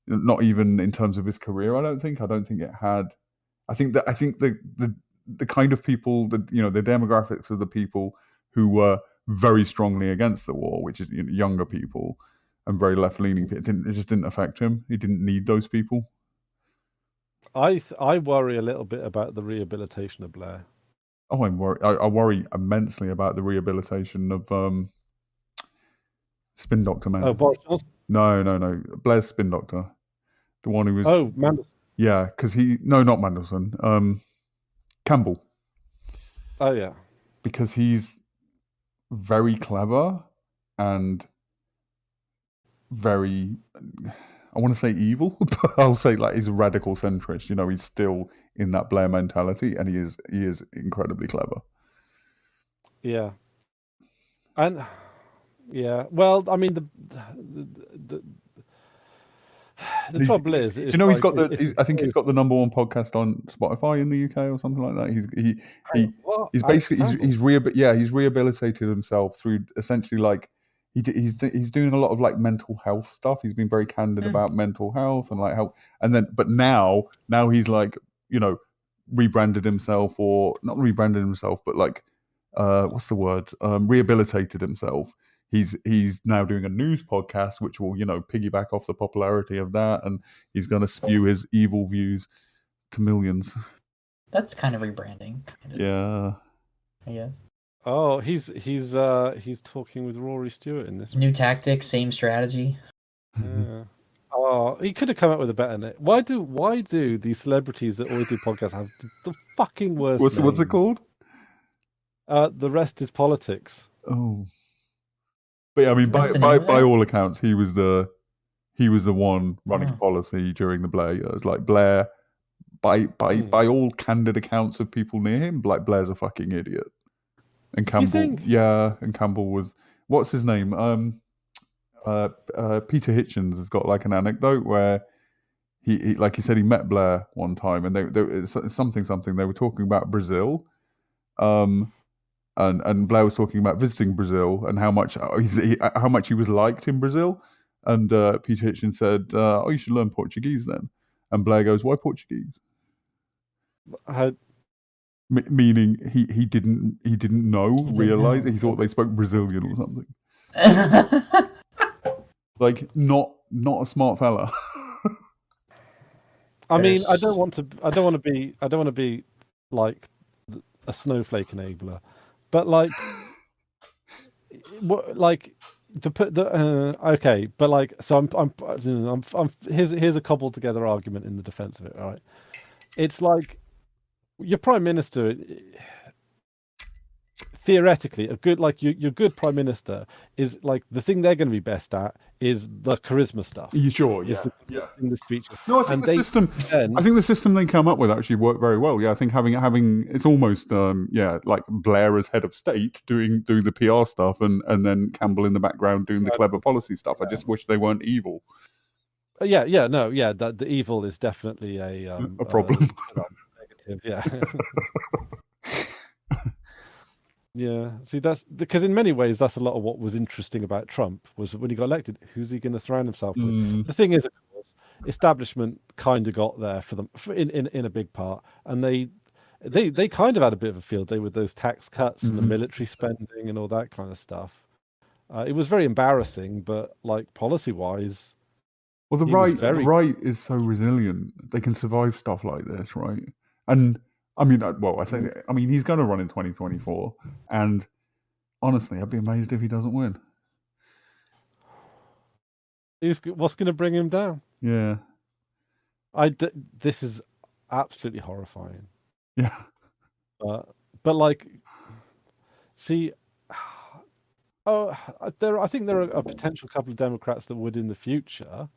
not even in terms of his career. I don't think it had. I think the kind of people that the demographics of the people who were very strongly against the war, which is younger people and very left-leaning people, it just didn't affect him. He didn't need those people. I worry a little bit about the rehabilitation of Blair. Oh, I worry immensely about the rehabilitation of Spin Doctor Man. Oh, Boris Johnson? No. Blair's Spin Doctor, the one who was. Oh, Mandelson. Yeah, because not Mandelson. Campbell. Oh yeah. Because he's very clever and very, I want to say evil, but I'll say like he's a radical centrist. He's still in that Blair mentality, and he is incredibly clever. Yeah. And yeah, well, I mean the trouble is, he's got I think he's got the number one podcast on Spotify in the UK or something like that. He's basically he's rehabilitated himself through essentially like he's doing a lot of like mental health stuff. He's been very candid about mental health and like how, and then but now he's like rebranded himself, or not rebranded himself, but like what's the word? Rehabilitated himself. He's now doing a news podcast, which will piggyback off the popularity of that, and he's going to spew his evil views to millions. That's kind of rebranding. Yeah. Yeah. Oh, he's talking with Rory Stewart in this. New tactics, same strategy. Yeah. Oh, he could have come up with a better name. Why do these celebrities that always do podcasts have the fucking worst names? What's it called? The Rest is Politics. Oh. But yeah, I mean, by all accounts, he was the one running policy during the Blair years. Like Blair, by all candid accounts of people near him, like Blair's a fucking idiot. And Campbell, and Campbell was, what's his name? Peter Hitchens has got like an anecdote where he like he said he met Blair one time, and they something they were talking about Brazil. And Blair was talking about visiting Brazil and how much he was liked in Brazil. And Peter Hitchens said, "Oh, you should learn Portuguese then." And Blair goes, "Why Portuguese?" Meaning he didn't realize he thought they spoke Brazilian or something. Like not a smart fella. I mean, I don't want to be like a snowflake enabler. But like, what? Like, to put the okay, but like, so I'm here's a cobbled together argument in the defense of it. All right, it's like your prime minister. Theoretically, a good like your good prime minister is like the thing they're going to be best at is the charisma stuff. You sure? Is Yeah. the speeches. No, I think the system. I think the system they come up with actually worked very well. Yeah, I think having it's almost like Blair as head of state doing the PR stuff, and then Campbell in the background doing the clever policy stuff. I just wish they weren't evil. That the evil is definitely a problem. Negative, yeah. Yeah, see, that's because in many ways that's a lot of what was interesting about Trump was that when he got elected, who's he going to surround himself with? The thing is, of course, establishment kind of got there for them in a big part, and they kind of had a bit of a field day with those tax cuts and the military spending and all that kind of stuff. It was very embarrassing, but like policy wise, well, the right is so resilient; they can survive stuff like this, right? And I mean, he's going to run in 2024, and honestly, I'd be amazed if he doesn't win. What's going to bring him down? Yeah, this is absolutely horrifying. Yeah, but like, see, I think there are a potential couple of Democrats that would in the future.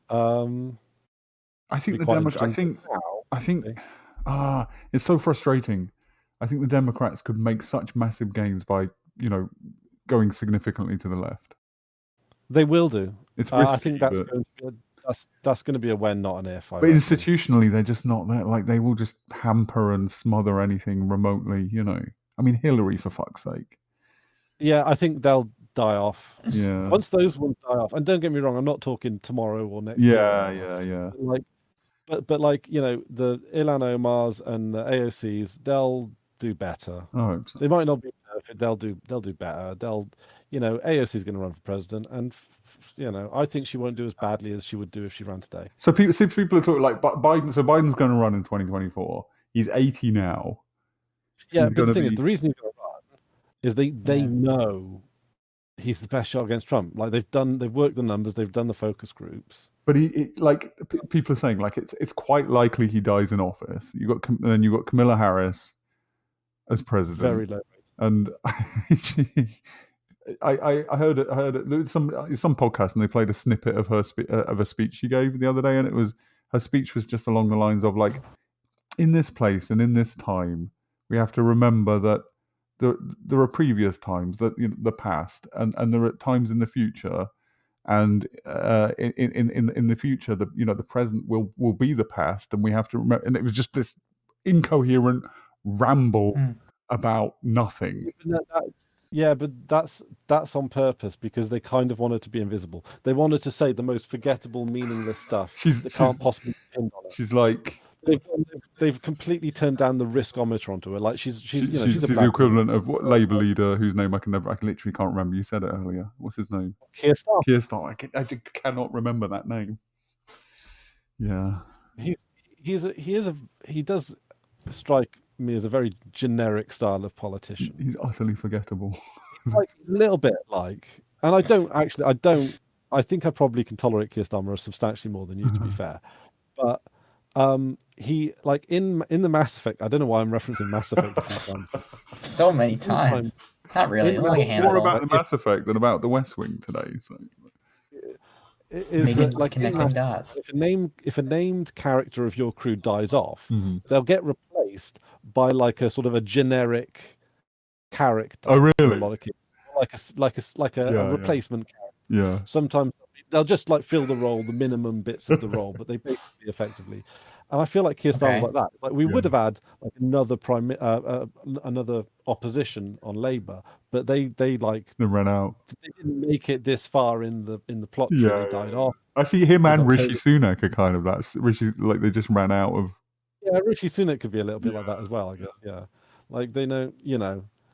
I think the Democrats. I think. It's so frustrating. I think the Democrats could make such massive gains by, going significantly to the left. They will do. It's risky, I think that's going to be a when, not an if. But institutionally, they're just not there. Like, they will just hamper and smother anything remotely, I mean, Hillary, for fuck's sake. Yeah, I think they'll die off. Yeah. Once those ones die off, and don't get me wrong, I'm not talking tomorrow or next year. Yeah. But like, the Ilhan Omars and the AOCs, they'll do better. I hope so. They might not be perfect. They'll do better. AOC's going to run for president, and I think she won't do as badly as she would do if she ran today. So people are talking like Biden. So Biden's going to run in 2024. He's 80 now. Yeah, but the thing is, the reason he's going to run is they know he's the best shot against Trump. Like they've worked the numbers, they've done the focus groups. But people are saying like it's quite likely he dies in office. You've got Kamala Harris as president. Very low rate. And I heard it. Some podcast, and they played a snippet of her of a speech she gave the other day, and her speech was just along the lines of like, in this place and in this time, we have to remember that there are previous times, that the past, and there are times in the future, and in the future, the present will be the past, and we have to remember. And it was just this incoherent ramble about nothing. Yeah, but that's on purpose, because they kind of wanted to be invisible. They wanted to say the most forgettable, meaningless stuff that can't possibly be pinned on it. She's like, they've completely turned down the riskometer onto her. Like she's the equivalent of what Labour leader whose name I literally can't remember. You said it earlier. What's his name? Keir Starmer. Keir Starmer. I cannot remember that name. Yeah, he does strike me as a very generic style of politician. He's utterly forgettable. Like a little bit like, and I think I probably can tolerate Keir Starmer substantially more than you, to be fair. But he, like in the Mass Effect, I don't know why I'm referencing Mass Effect a few times. So many times. Not really. Like a handful. More about the Mass Effect than about the West Wing today. So. Like connecting dots. If a named character of your crew dies off, they'll get replaced by like a sort of a generic character. Oh, really? A lot of cases. Like a replacement character. Yeah. Sometimes they'll just like fill the role, the minimum bits of the role, but they basically effectively. And I feel like Keir Starmer was like that. It's like we would have had like another opposition on Labour, but they ran out. They didn't make it this far in the plot. They died off. Actually, him and Rishi Sunak are kind of that. Rishi, like, they just ran out of. Yeah, Rishi Sunak could be a little bit like that as well, I guess. Yeah, like they know,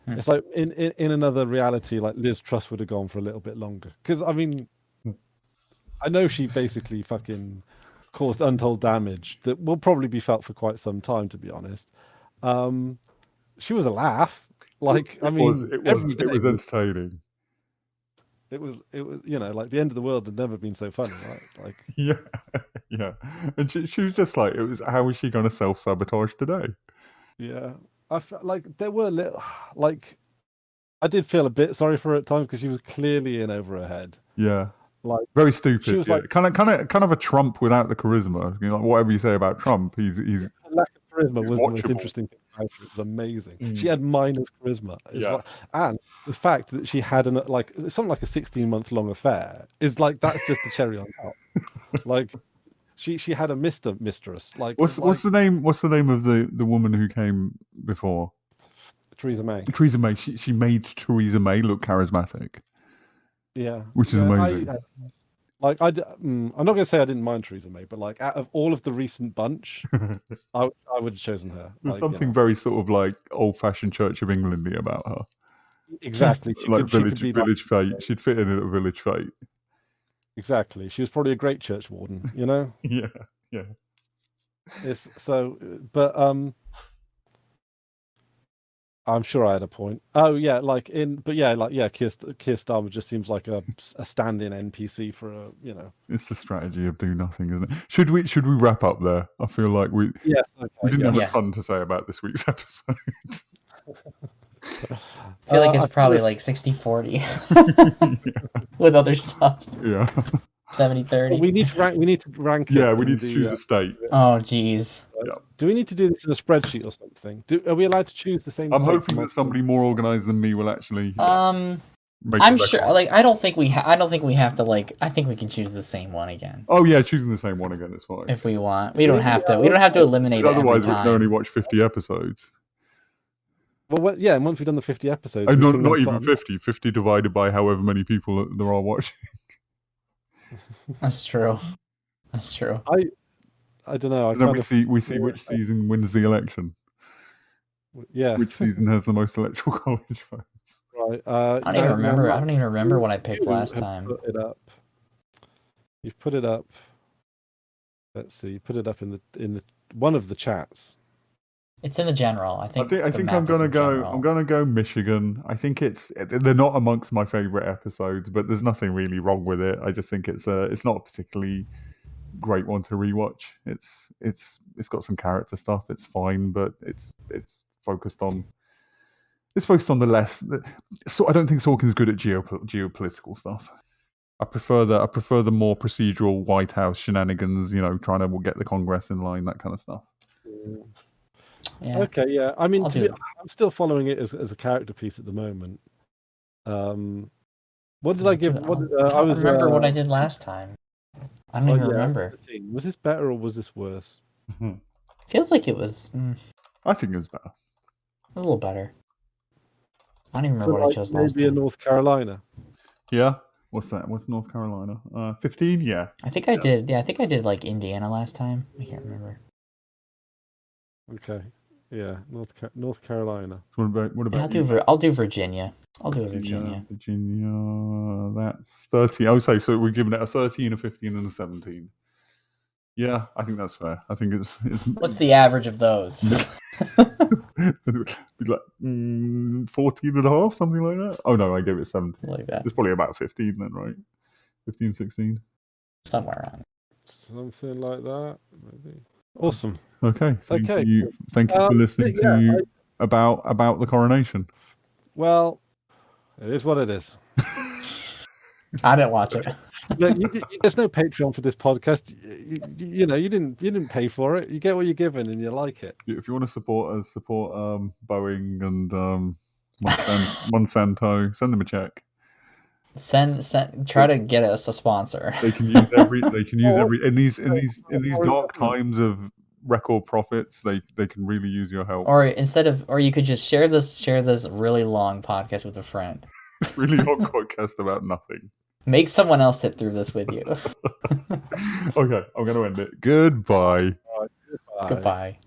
it's like in another reality, like Liz Truss would have gone for a little bit longer, because I mean, I know she basically fucking caused untold damage that will probably be felt for quite some time, to be honest. She was a laugh. Like, it was entertaining. It was, like the end of the world had never been so funny, right? Like, yeah. And she was just like, how is she going to self-sabotage today? yeah, I felt like there were little, like, I did feel a bit sorry for her at times because she was clearly in over her head. Yeah, like very stupid. She was like kind of a Trump without the charisma. Like whatever you say about Trump, he's lack of charisma was watchable. the most interesting thing about her. It was amazing. She Mm. had minus charisma. And the fact that she had something like a 16-month-long affair is like, that's just the cherry on top. Like, she had a mistress. Like, what's the name? What's the name of the woman who came before? Theresa May. Theresa May. She made Theresa May look charismatic. Yeah, which is amazing. I'm not going to say I didn't mind Theresa May, but like out of all of the recent bunch, I would have chosen her. There's something very sort of like old-fashioned Church of Englandy about her. Exactly, village fate. She'd fit in at a village fate. Exactly, she was probably a great church warden. yeah. It's so, but I'm sure I had a point. Oh yeah, Keir Starmer just seems like a stand-in NPC for a. It's the strategy of do nothing, isn't it? Should we wrap up there? I feel like we didn't have a ton to say about this week's episode. I feel like it's probably like 60-40 with other stuff. Yeah. 70-30. Well, we need to rank. Yeah, we need to choose a state. Oh, geez. Yeah. Do we need to do this in a spreadsheet or something? Are we allowed to choose the same? I'm hoping that somebody more organized than me will actually. I'm sure. Like, I don't think we have to. Like, I think we can choose the same one again. Oh yeah, choosing the same one again is fine. If we want, we don't have to. We don't have to eliminate it. Otherwise, we can only watch 50 episodes. Well, yeah, and once we've done the 50 episodes, not even 50. 50 divided by however many people there are watching. That's true. I don't know. And then we see which season wins the election. Yeah. Which season has the most electoral college votes? Right. I don't even remember what I picked last time. Put it up. You've put it up. Let's see. You put it up in the one of the chats. It's in the general. I think I'm gonna go Michigan. I think they're not amongst my favorite episodes, but there's nothing really wrong with it. I just think it's not a particularly great one to rewatch. It's got some character stuff. It's fine, but it's focused on the less. So I don't think Sorkin's good at geopolitical stuff. I prefer the more procedural White House shenanigans. Trying to get the Congress in line, that kind of stuff. Yeah. Okay, yeah. I mean, I'm still following it as a character piece at the moment. What did I give? I remember what I did last time. I don't even remember. Was this better or was this worse? Feels like it was. I think it was better. A little better. I don't even remember what I chose last time. Maybe in North Carolina. Yeah. What's that? What's North Carolina? 15. Yeah. I think I did. Yeah, I think I did like Indiana last time. I can't remember. Okay. Yeah, North Carolina. What about? I'll do Virginia. I'll do Virginia. Virginia. That's 30. I would say so. We're giving it a 13, a 15, and a 17. Yeah, I think that's fair. I think it's. What's the average of those? Be like 14 and a half, something like that. Oh no, I gave it 17. Like that. It's probably about 15 then, right? 15, 16. Somewhere around. Something like that, maybe. Awesome. Okay. Thank you for listening to about the coronation. Well, it is what it is. I didn't watch it. Look, there's no Patreon for this podcast. You didn't pay for it. You get what you're given, and you like it. If you want to support us, support Boeing and Monsanto. Send them a check. Try to get us a sponsor. They can use every in these dark times of record profits. They can really use your help. Or you could just share this really long podcast with a friend. It's really long podcast about nothing. Make someone else sit through this with you. Okay, I'm going to end it. Goodbye. Goodbye.